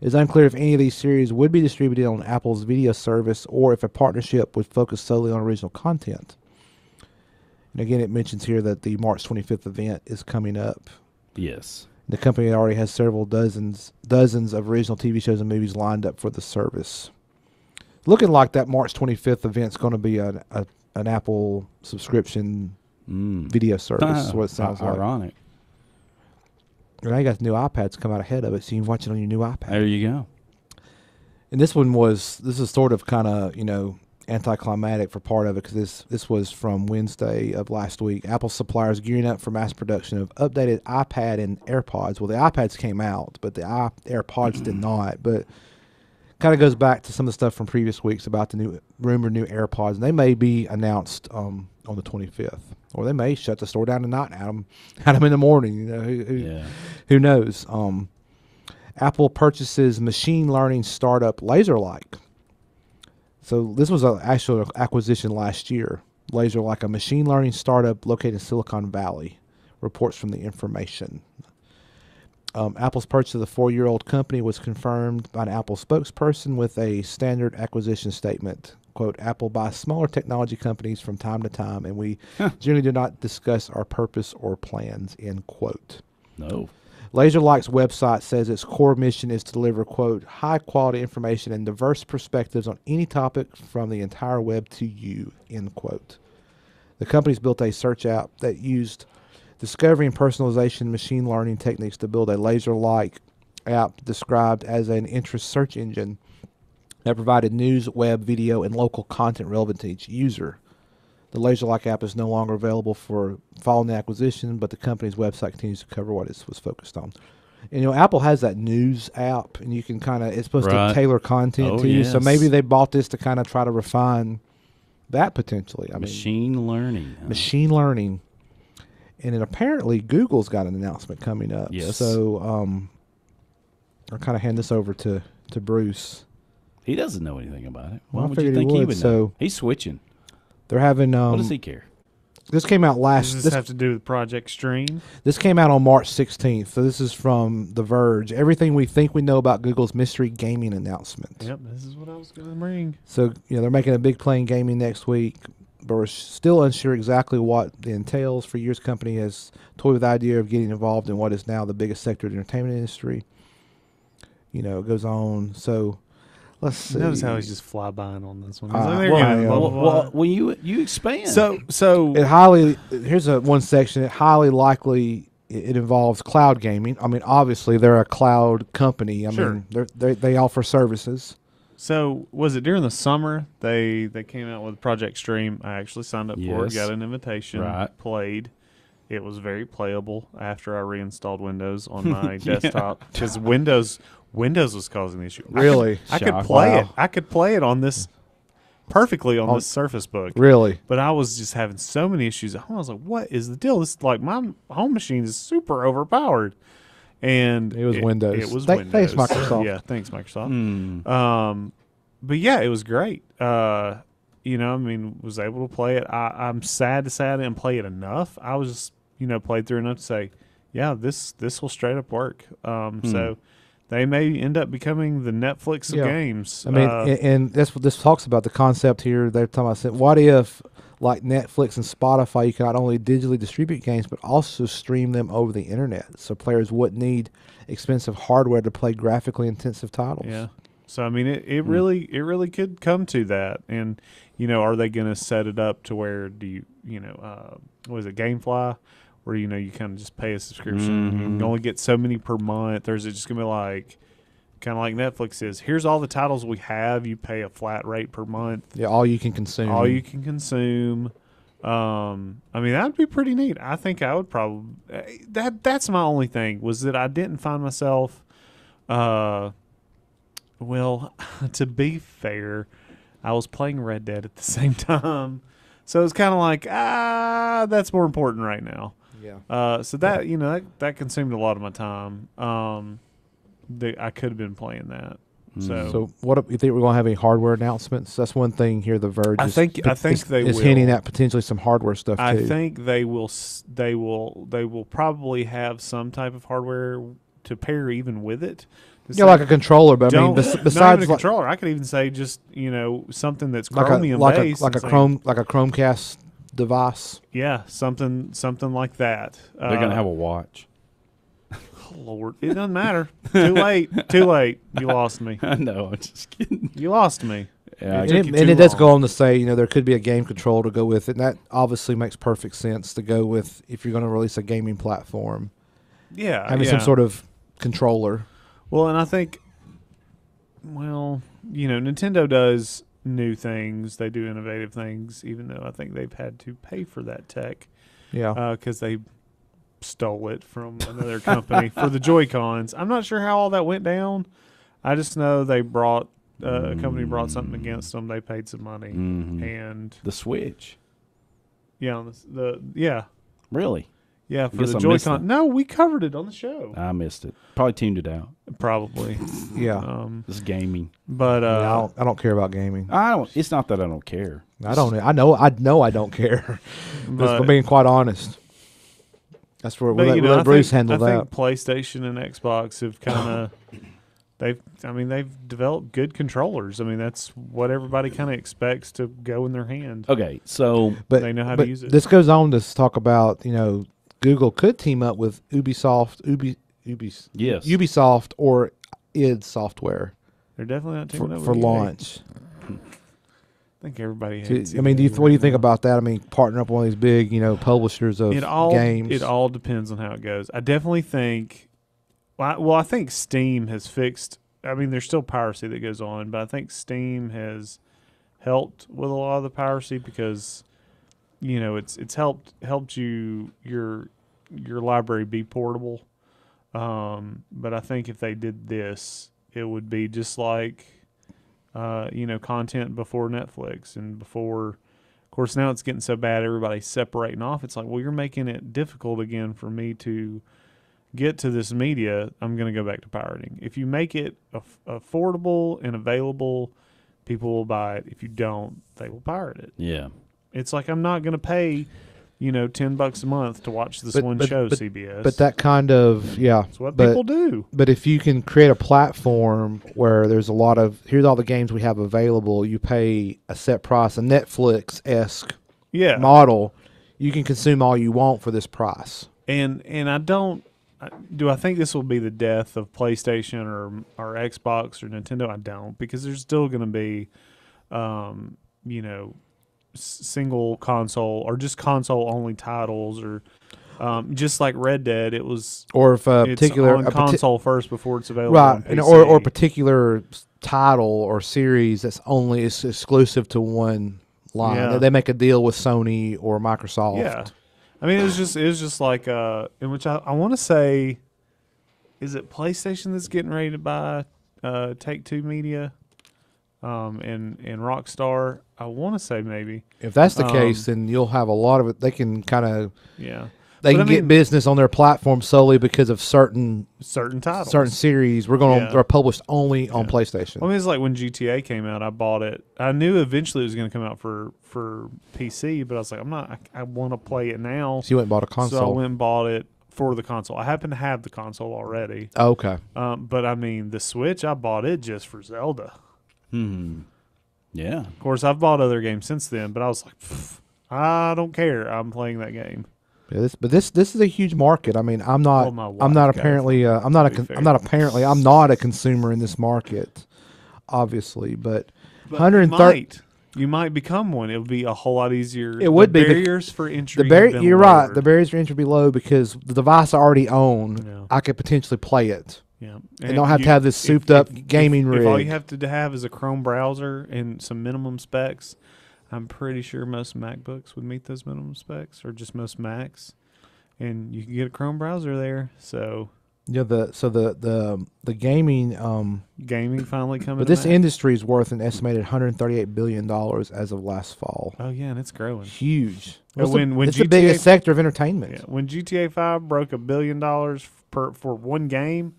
It is unclear if any of these series would be distributed on Apple's video service or if a partnership would focus solely on original content. And again, it mentions here that the March 25th event is coming up. Yes. The company already has several dozens of original TV shows and movies lined up for the service. Looking like that March 25th event is going to be an Apple subscription video service. Is what it sounds like. Ironic. And now you got new iPads come out ahead of it, so you can watch it on your new iPad. There you go. And this is sort of kind of, anticlimactic for part of it, because this was from Wednesday of last week. Apple suppliers gearing up for mass production of updated iPad and AirPods. Well, the iPads came out, but the AirPods did not. But kind of goes back to some of the stuff from previous weeks about the rumored new AirPods. And they may be announced on the 25th. Or they may shut the store down tonight and add them in the morning. Who knows? Apple purchases machine learning startup LaserLike. So this was an actual acquisition last year. LaserLike, a machine learning startup located in Silicon Valley, reports from the Information. Apple's purchase of the 4-year-old company was confirmed by an Apple spokesperson with a standard acquisition statement. Quote, Apple buys smaller technology companies from time to time, and we generally do not discuss our purpose or plans, end quote. No. LaserLike's website says its core mission is to deliver, quote, high-quality information and diverse perspectives on any topic from the entire web to you, end quote. The company's built a search app that used discovery and personalization machine learning techniques to build a LaserLike app described as an interest search engine that provided news, web, video, and local content relevant to each user. The LaserLike app is no longer available for following the acquisition, but the company's website continues to cover what it was focused on. And, Apple has that news app, and you can it's supposed to tailor content to you. So maybe they bought this to kind of try to refine that potentially. Machine learning. Huh? Machine learning. And then apparently Google's got an announcement coming up. Yes. So I'll kind of hand this over to Bruce. He doesn't know anything about it. Well, Why I would you figured think he he would, would so know? He's switching. They're having. What does he care? This came out last. Does this have to do with Project Stream? This came out on March 16th. So this is from The Verge. Everything we think we know about Google's mystery gaming announcement. Yep, this is what I was going to bring. So they're making a big play in gaming next week, but we're still unsure exactly what it entails. For years, the company has toyed with the idea of getting involved in what is now the biggest sector of the entertainment industry. It goes on. So. Let's see. Notice how he's just fly-bying on this one. Well, you expand. So it highly. Here's one section. It highly likely it involves cloud gaming. Obviously they're a cloud company. Sure. They offer services. So was it during the summer they came out with Project Stream? I actually signed up for it, got an invitation, played. It was very playable after I reinstalled Windows on my desktop because Windows was causing the issue. Really? I could play it. I could play it on this perfectly on this Surface Book. Really? But I was just having so many issues at home. I was like, "What is the deal? This my home machine is super overpowered." And it was Windows. It was Windows. Thanks, Microsoft. Yeah, thanks, Microsoft. But yeah, it was great. Was able to play it. I'm sad to say I didn't play it enough. I was just played through enough to say, yeah, this will straight up work. So they may end up becoming the Netflix of games. And that's what this talks about, the concept here. They're talking about, what if, like Netflix and Spotify, you can not only digitally distribute games, but also stream them over the internet, so players wouldn't need expensive hardware to play graphically intensive titles. Yeah. So, it really could come to that. And, are they going to set it up to where what is it, GameFly? Where, you kind of just pay a subscription. You can only get so many per month. Or is it just going to be like, kind of like Netflix is, here's all the titles we have. You pay a flat rate per month. Yeah, all you can consume. That'd be pretty neat. I think I would probably, that's my only thing, was that I didn't find myself, to be fair, I was playing Red Dead at the same time. So it's kind of like, that's more important right now. Yeah. So that, that consumed a lot of my time. I could have been playing that. So what you think we're going to have any hardware announcements? That's one thing here. The Verge. I think they is will. hinting at potentially some hardware stuff too. I think they will. They will probably have some type of hardware to pair even with it. Yeah, like a controller, but besides not even a controller, I could even say just something that's Chromium based, like a Chromecast device. Yeah, something like that. They're gonna have a watch. Lord, it doesn't matter. Too late. You lost me. I know. I'm just kidding. You lost me. Yeah, it does go on to say, there could be a game control to go with it, and that obviously makes perfect sense to go with if you're going to release a gaming platform. Yeah, having some sort of controller. Well, and I think, Nintendo does new things. They do innovative things, even though I think they've had to pay for that tech. Yeah, because they stole it from another company for the Joy-Cons. I'm not sure how all that went down. I just know they brought a company brought something against them. They paid some money, and the Switch. Yeah, Really? Yeah, for the Joy-Con. No, we covered it on the show. I missed it. Probably tuned it out. Probably. Yeah. This is gaming. But I don't care about gaming. It's not that I don't care. I know I don't care. But for being quite honest. That's where we'll let Bruce handle that. I think PlayStation and Xbox have kind of they've developed good controllers. That's what everybody kind of expects to go in their hand. Okay, so but they know how to use it. This goes on to talk about, Google could team up with Ubisoft Yes. Ubisoft or id Software They're definitely not taking over for EA. launch. I think everybody So, hates I mean, EA what do you right think now. about that? I mean, partnering up with one of these big, publishers of games. It all depends on how it goes. I definitely think. Well, I think Steam has fixed. I mean, there's still piracy that goes on, but I think Steam has helped with a lot of the piracy because, it's helped your library be portable. But I think if they did this, it would be just like, content before Netflix and before. Of course, now it's getting so bad, everybody's separating off. It's like, well, you're making it difficult again for me to get to this media. I'm going to go back to pirating. If you make it affordable and available, people will buy it. If you don't, they will pirate it. Yeah. It's like, I'm not going to pay, $10 a month to watch this show, CBS. But that kind of, yeah. That's what people do. But if you can create a platform where there's a lot of, here's all the games we have available, you pay a set price, a Netflix-esque model, you can consume all you want for this price. And I think this will be the death of PlayStation or Xbox or Nintendo? I don't, because there's still going to be, single console or just console only titles, or just like Red Dead, it was, or if a it's particular on console first before it's available right, on PC. and or particular title or series that's only is exclusive to one line. Yeah. They make a deal with Sony or Microsoft. Yeah, I mean, it was just like in which I want to say, is it PlayStation that's getting ready to buy Take-Two Media, and Rockstar? I want to say maybe. If that's the case, then you'll have a lot of it. They can kind of They But can get business on their platform solely because of certain titles, certain series. They're published only on PlayStation. I mean, it's like when GTA came out, I bought it. I knew eventually it was going to come out for PC, but I was like, I want to play it now. So you went and bought a console. So I went and bought it for the console. I happen to have the console already. Okay. But I mean, the Switch, I bought it just for Zelda. Yeah. Of course, I've bought other games since then, but I was like, I don't care. I'm playing that game. Yeah, this is a huge market. I mean, I'm not apparently I'm not a consumer in this market, obviously, but 130. You might become one. It would be a whole lot easier. It would be barriers for entry. You're right. The barriers for entry would be low because the device I already own, I could potentially play it. Yeah, and don't have to have this souped up gaming rig. If all you have to have is a Chrome browser and some minimum specs, I'm pretty sure most MacBooks would meet those minimum specs, or just most Macs, and you can get a Chrome browser there. So yeah, the gaming gaming finally coming. But this industry is worth an estimated $138 billion as of last fall. Oh yeah, and it's growing huge. It's the biggest sector of entertainment. Yeah, when GTA 5 broke $1 billion for one game,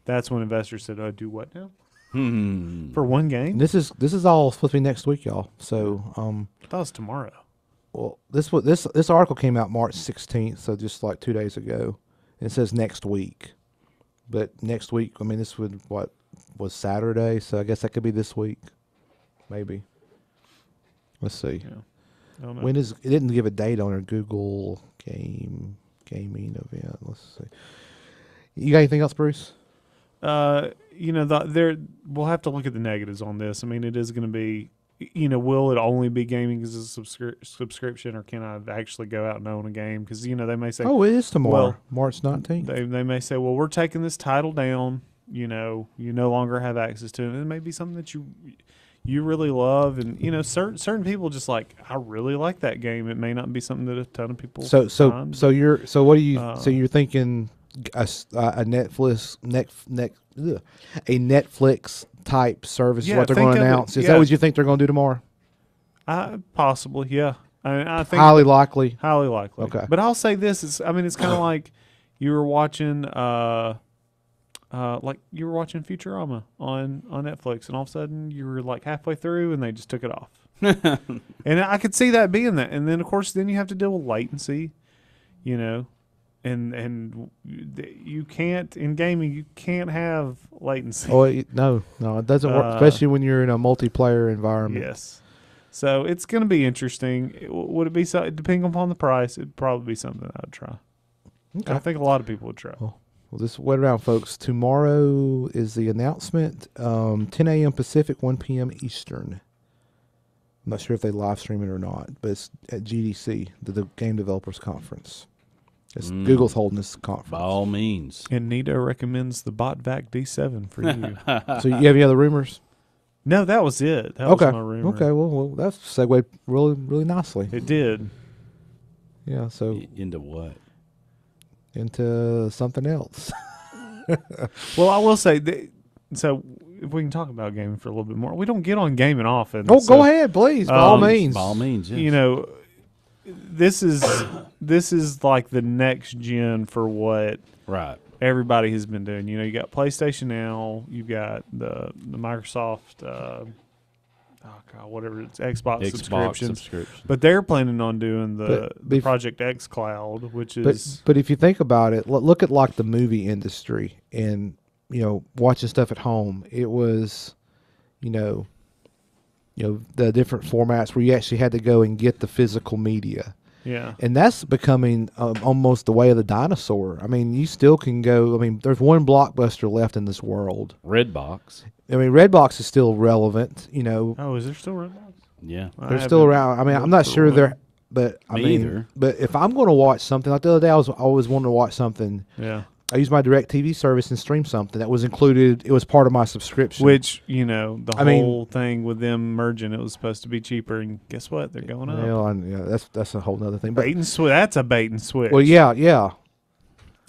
that's when investors said, "Oh, do what now?" For one game. This is all supposed to be next week, y'all. So I thought it was tomorrow. Well, this article came out March 16th, so just like 2 days ago. And it says next week, but next week, I mean, this was Saturday, so I guess that could be this week, maybe. Let's see. Yeah. I don't know. When is it? Didn't give a date on our Google gaming event. Let's see. You got anything else, Bruce? We'll have to look at the negatives on this. I mean, it is going to be, will it only be gaming as a subscription, or can I actually go out and own a game? Because, they may say, oh, it is tomorrow, March 19th. They may say, well, we're taking this title down. You no longer have access to it. And it may be something that you really love, and certain people just like, I really like that game. It may not be something that a ton of people. So you're thinking a Netflix type service is what they're going to announce. Is that what you think they're going to do tomorrow? Possibly, yeah. I think highly likely. Highly likely. Okay. But I'll say this: it's kind of like you were watching, Futurama on Netflix, and all of a sudden you were like halfway through, and they just took it off. And I could see that being that. And then of course, then you have to deal with latency, And you can't in gaming. You can't have latency. Oh no, it doesn't work, especially when you're in a multiplayer environment. Yes, so it's going to be interesting. Would it be so? Depending upon the price, it'd probably be something I'd try. Okay. I think a lot of people would try. Well, just wait around, folks. Tomorrow is the announcement. 10 a.m. Pacific, 1 p.m. Eastern. I'm not sure if they live stream it or not, but it's at GDC, the Game Developers Conference. Google's holding this conference. By all means. And Nito recommends the BotVac D7 for you. So you have any other rumors? No, that was it. That Okay. was my rumor. Okay. Well, that's segued really, really nicely. It did. Yeah. So Into what? into something else. Well, I will say, so if we can talk about gaming for a little bit more, we don't get on gaming often. Oh, so, go ahead, please. By all means. By all means, yes. You know, this is like the next gen for what Right. everybody has been doing. You know, you got PlayStation now, you've got the Microsoft, whatever it's Xbox subscriptions. But they're planning on doing the Project X Cloud, which is. But if you think about it, look at like the movie industry and, you know, watching stuff at home. It was, you know, the different formats where you actually had to go and get the physical media. Yeah. And that's becoming almost the way of the dinosaur. I mean, you still can go. I mean, there's one Blockbuster left in this world. Redbox. I mean, Redbox is still relevant, you know. Oh, is there still Redbox? Yeah. They're still around. I mean, I'm not sure they're, but I mean, either. but if I'm going to watch something, like the other day, I was always wanting to watch something. Yeah. I used my Direct TV service and stream something that was included. It was part of my subscription. Which, you know, the whole thing with them merging, it was supposed to be cheaper, and guess what? They're going up. Well, yeah, that's a whole other thing. But Bait and switch. That's a bait and switch. well, yeah.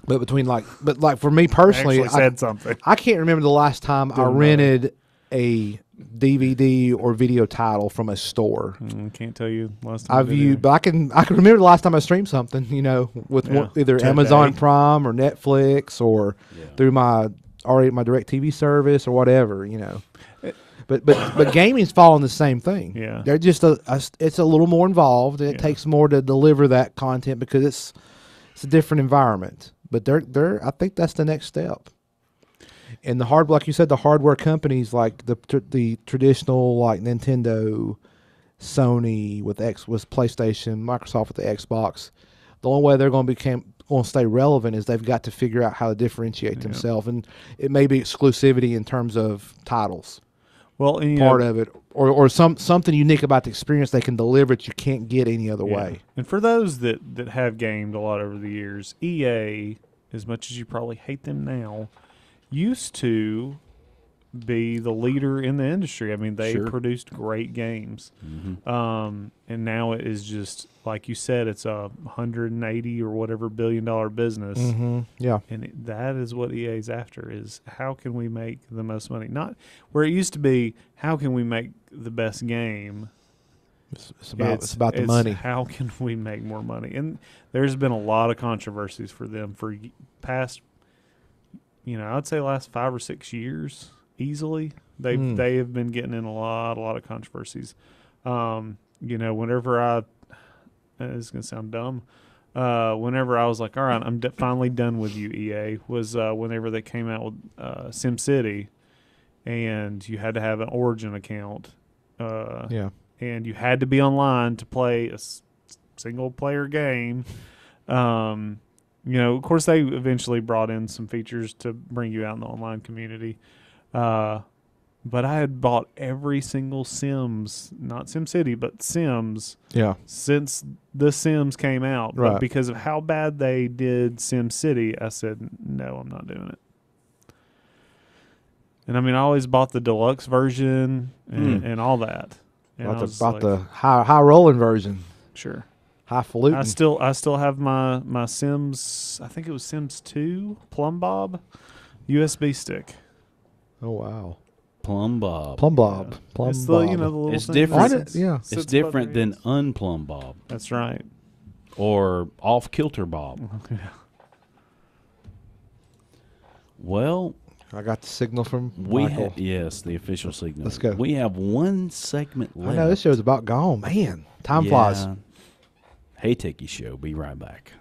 But but for me personally, Actually said something. I can't remember the last time I rented a DVD or video title from a store. Can't tell you last time. But I can remember the last time I streamed something, you know, with either Amazon Prime or Netflix or through my Direct TV service or whatever, you know. But gaming's following the same thing. Yeah, they're just it's a little more involved. And it takes more to deliver that content because it's a different environment. But they're I think that's the next step. And like you said, the hardware companies like the traditional like Nintendo, Sony with PlayStation, Microsoft with the Xbox. The only way they're going to stay relevant is they've got to figure out how to differentiate themselves, and it may be exclusivity in terms of titles. Well, and, part of it, or something unique about the experience they can deliver that you can't get any other way. And for those that have gamed a lot over the years, EA, as much as you probably hate them now, used to be the leader in the industry. I mean, they produced great games. Mm-hmm. And now it is just, like you said, it's a $180 or whatever $billion business. Mm-hmm. Yeah. And that is what EA's after, is how can we make the most money? Not where it used to be, how can we make the best game? It's about the money. How can we make more money? And there's been a lot of controversies for them for past, I'd say last 5 or 6 years easily. They have been getting in a lot of controversies. Whenever it's gonna sound dumb. Whenever I was like, all right, I'm finally done with you, EA, was whenever they came out with SimCity, and you had to have an Origin account. And you had to be online to play a single player game. Of course, they eventually brought in some features to bring you out in the online community. But I had bought every single Sims, not SimCity, but Sims, since The Sims came out. Right. But because of how bad they did SimCity, I said, no, I'm not doing it. And I mean, I always bought the deluxe version and all that. And about the high rolling version. Sure. Highfalutin. I still have my Sims. I think it was Sims 2 Plumb Bob USB stick. Oh wow. Plumb Bob. It's the little it's thing different. that It's different than Unplumb Bob. That's right. Or Off Kilter Bob. Yeah. Well, I got the signal from Michael. Yes, the official signal. Let's go. We have one segment left. I know this show's about gone. Man, time flies. Hey, Techies Show. Be right back.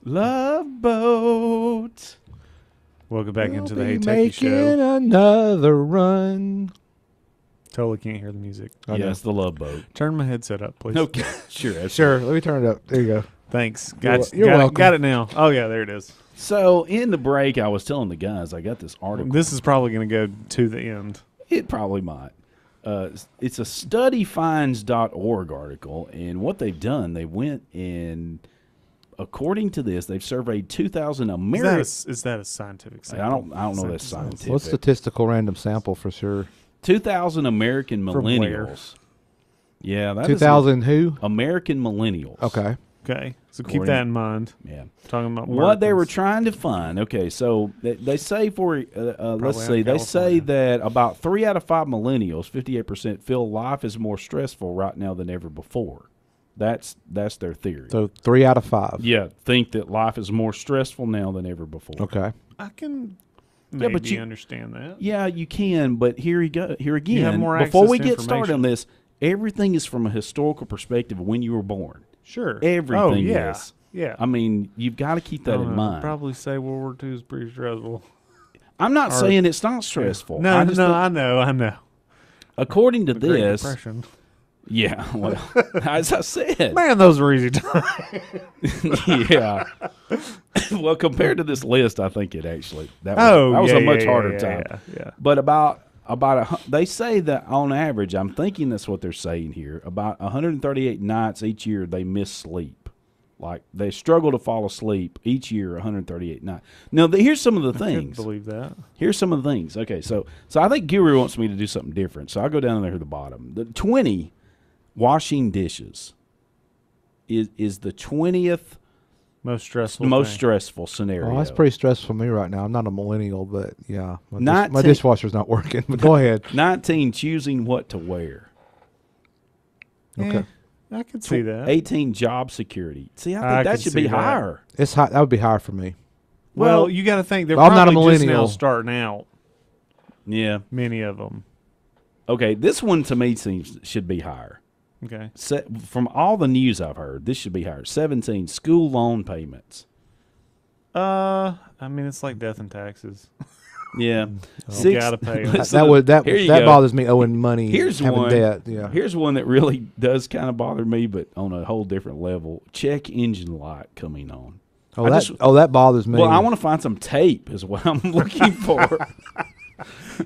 Love Boat. Welcome back We'll into the be Hey Techie making Show. another run. Totally can't hear the music. I know. Yes, the Love Boat. Turn my headset up, please. Okay, sure. Sure, let me turn it up. There you go. Thanks. You're welcome. Got it now. Oh, yeah, there it is. So in the break, I was telling the guys I got this article. This is probably going to go to the end. It probably might. It's a studyfinds.org article, and what they've done, they went and, according to this, they've surveyed 2,000 Americans. Is that a scientific sample? I don't know that's scientific. Well, statistical random sample for sure. 2,000 American From where? millennials. Yeah, that 2,000 who? American millennials. Okay. Okay, so keep that in mind. Yeah. Talking about What they were Americans. trying to find. Okay, so they say for let's out see, of they say California. that about 3 out of 5 millennials, 58%, feel life is more stressful right now than ever before. That's their theory. So 3 out of 5. Yeah, think that life is more stressful now than ever before. Okay. I can Yeah, maybe but you- understand that. Yeah, you can, but here again. have more Before access we to get started information. on this, everything is from a historical perspective of when you were born. Sure. Everything yeah. is. Yeah. I mean, you've got to keep that in I'd mind. probably say World War II is pretty stressful. I'm not Or- saying it's not stressful. No, I just think- I know. according to The Great this, Depression. yeah, well, as I said, Man, those were easy times. yeah. Well, compared to this list, I think it actually that was a much harder time. Yeah. But they say that on average, I'm thinking that's what they're saying here. About 138 nights each year they miss sleep. Like they struggle to fall asleep each year, 138 nights. Now, here's some of the I couldn't things. believe that. Here's some of the things. Okay, so I think Guru wants me to do something different. So I'll go down there to the bottom. The 20 washing dishes is the 20th Most stressful. most thing. stressful scenario. Oh, that's pretty stressful for me right now. I'm not a millennial, but yeah, my 19 dishwasher's not working. But go ahead. 19, choosing what to wear. Okay. I could see that. 18, job security. See, I I think that could should see be that. higher. It's high. That would be higher for me. Well, you got to think they're I'm not a probably just now millennial. starting out. Yeah. Many of them. Okay, this one to me should be higher. Okay. From all the news I've heard, this should be higher. 17, school loan payments. I mean, it's like death and taxes. Yeah. You gotta pay 'em. That Here you that go. bothers me. Owing money. Here's having one. debt. Yeah. Here's one that really does kind of bother me, but on a whole different level. Check engine light coming on. Oh, I that bothers me. Well, I want to find some tape is what I'm looking for.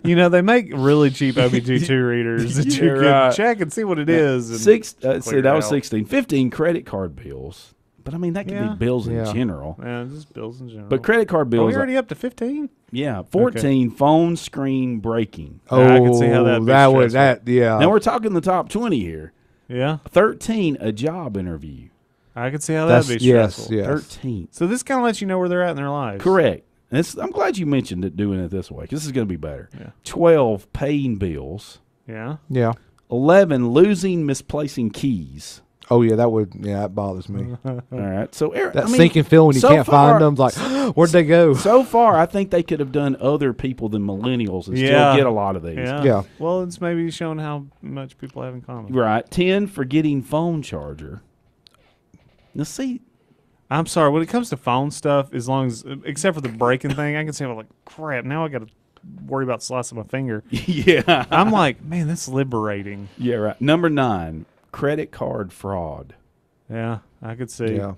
You know, they make really cheap OBG2 readers that you Yeah, can right. check and see what it is. And See, clear that was out. 16. 15, credit card bills. But I mean, that could Yeah. be bills in Yeah. general. Yeah, just bills in general. But credit card Are bills, we already up to 15? yeah. 14, phone screen breaking. Oh, I can see how that'd be stressful. Yeah. Now we're talking the top 20 here. Yeah, 13, a job interview. I could see how That's- that'd be yes, stressful. yes. 13. So this kind of lets you know where they're at in their lives. Correct. I'm glad you mentioned it, doing it this way, because this is going to be better. Yeah. 12, paying bills. Yeah. Yeah. 11, losing, misplacing keys. Oh yeah, that bothers me. All right. So That sinking feeling when you so can't far- find them. Like, where'd they go? So far, I think they could have done other people than millennials and Yeah. still get a lot of these. Yeah. Yeah. Well, it's maybe showing how much people have in common. Right. 10, forgetting phone charger. Now, see, I'm sorry. When it comes to phone stuff, as long as, except for the breaking thing, I can say, like, crap, now I got to worry about slicing my finger. yeah. I'm like, man, that's liberating. Yeah, right. Number 9, credit card fraud. Yeah, I could see. Yeah.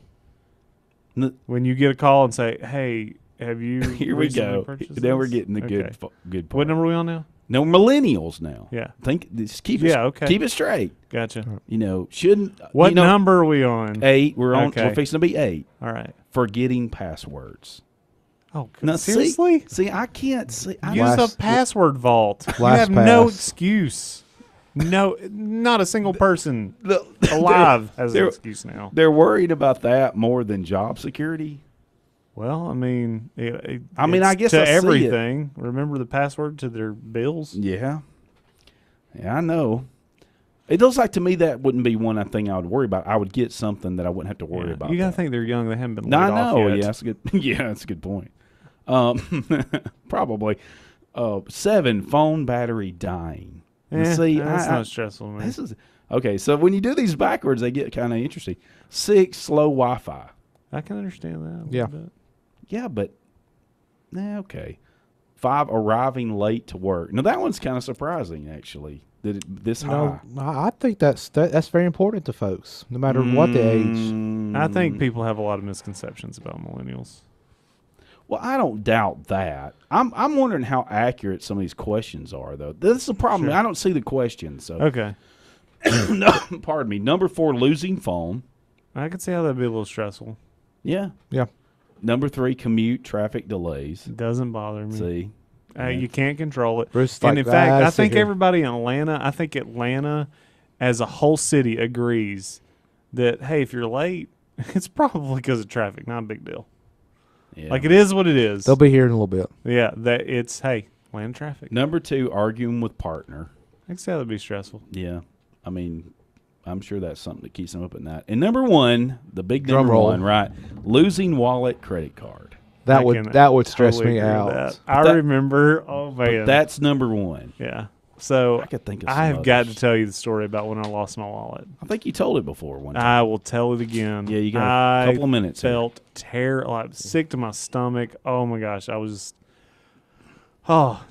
When you get a call and say, hey, have you Here we recently go. purchased Now we're this? getting the good Okay. good part. What number are we on now? No, millennials now. Yeah. Just keep it. Yeah, okay. Keep it straight. Gotcha. You know, shouldn't What you know, number are we on? 8. We're on. Okay. We're fixing to be 8. All right. Forgetting passwords. Oh, Now, seriously? See, I can't see. I Use Last- a password vault. You Last have no pass. excuse. No, not a single person the- alive has an they're- excuse now. They're worried about that more than job security. Well, I mean, I guess to I see it. everything. Remember the password to their bills? Yeah. Yeah, I know. It looks like to me that wouldn't be one thing I would worry about. I would get something that I wouldn't have to worry Yeah. about. You got to that. think they're young. They haven't been No, laid I off know. yet. Yeah, that's a good. Yeah, that's a good point. Probably. 7, phone battery dying. And see, that's I- not stressful, man. this is okay. So when you do these backwards, they get kind of interesting. 6, slow Wi-Fi. I can understand that. A Yeah. little bit. Yeah, but okay. 5, arriving late to work. Now that one's kind of surprising, actually. That this high. No, I think that's very important to folks, no matter what the age. I think people have a lot of misconceptions about millennials. Well, I don't doubt that. I'm wondering how accurate some of these questions are, though. This is the problem. Sure. I don't see the questions. So, Okay. no, pardon me. Number 4, losing phone. I could see how that'd be a little stressful. Yeah. Yeah. Number 3, commute traffic delays. It doesn't bother me. See, You can't control it. Bruce is And like, in fact, I "Ah, sit think here." everybody in Atlanta, as a whole city agrees that, hey, if you're late, it's probably because of traffic, not a big deal. yeah. Like, it is what it is. They'll be here in a little bit. Yeah, that it's, hey, Atlanta traffic. Number 2, arguing with partner. I can see how that'd be stressful. Yeah. I mean, I'm sure that's something that keeps them up at night. And number 1, the big Drum number roll. 1, right? Losing wallet, credit card. That I would can stress totally me agree with out. that. I remember, oh, man. That's number 1. Yeah. So I could think of I some have got others. to tell you the story about when I lost my wallet. I think you told it before one time. I will tell it again. Yeah, you got a couple of minutes here. Felt terrible. I was sick to my stomach. Oh my gosh, I was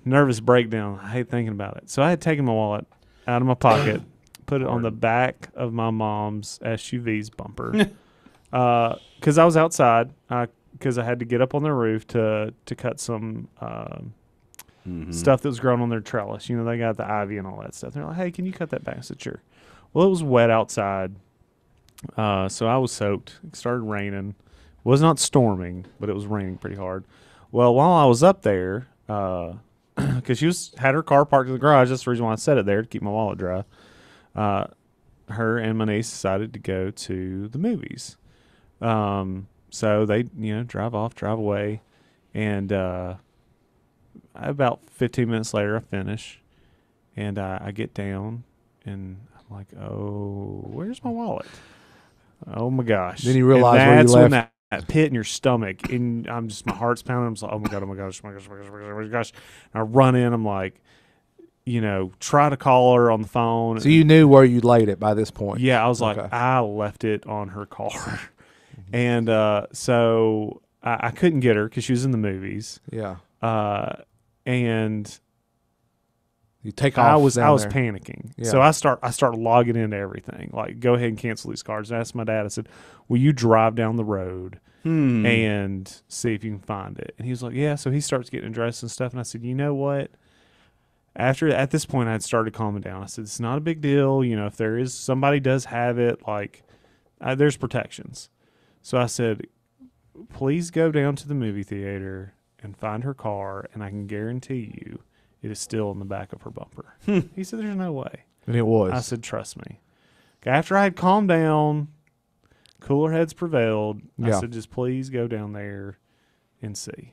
nervous breakdown. I hate thinking about it. So I had taken my wallet out of my pocket, put it on the back of my mom's SUV's bumper, because I was outside. Because I had to get up on the roof to cut some stuff that was growing on their trellis. You know, they got the ivy and all that stuff. They're like, "Hey, can you cut that back?" I said, "Sure." Well, it was wet outside, so I was soaked. It started raining. It was not storming, but it was raining pretty hard. Well, while I was up there, because she had her car parked in the garage. That's the reason why I set it there, to keep my wallet dry. Her and my niece decided to go to the movies. So they, drive away, and about 15 minutes later, I finish, and I get down, and I'm like, "Oh, where's my wallet?" Oh my gosh! Then you realize and where you that's when left. that pit in your stomach, and my heart's pounding. I'm just like, "Oh my god! Oh my gosh! Oh my gosh! Oh my gosh! Oh my gosh!" And I run in. I'm like, try to call her on the phone. So you knew where you laid it by this point. Yeah, I was like, Okay. I left it on her car. And so I couldn't get her because she was in the movies. Yeah. And You take off. I was down there. panicking. Yeah. So I start logging into everything. Like, go ahead and cancel these cards. And I asked my dad, I said, "Will you drive down the road and see if you can find it?" And he was like, "Yeah." So he starts getting dressed and stuff. And I said, "You know what?" At this point, I had started calming down. I said, "It's not a big deal. If there is somebody does have it, like, there's protections." So I said, "Please go down to the movie theater and find her car, and I can guarantee you it is still in the back of her bumper." He said, "There's no way." And it was. I said, "Trust me." After I had calmed down, cooler heads prevailed. I Yeah. said, "Just please go down there and see."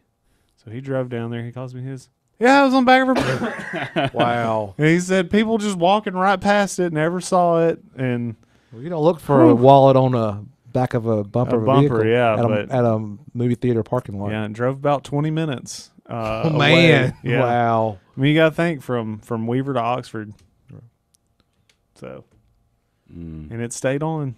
So he drove down there. He calls me his. Yeah, I was on the back of her bumper. Wow. And he said people just walking right past it, never saw it. And Well, you don't look for a wallet on a back of a bumper. A of bumper, vehicle yeah, At but- a movie theater parking lot. yeah, and drove about 20 minutes. Oh away. man. Yeah. Wow. I mean, you got to think from Weaver to Oxford. So, and it stayed on.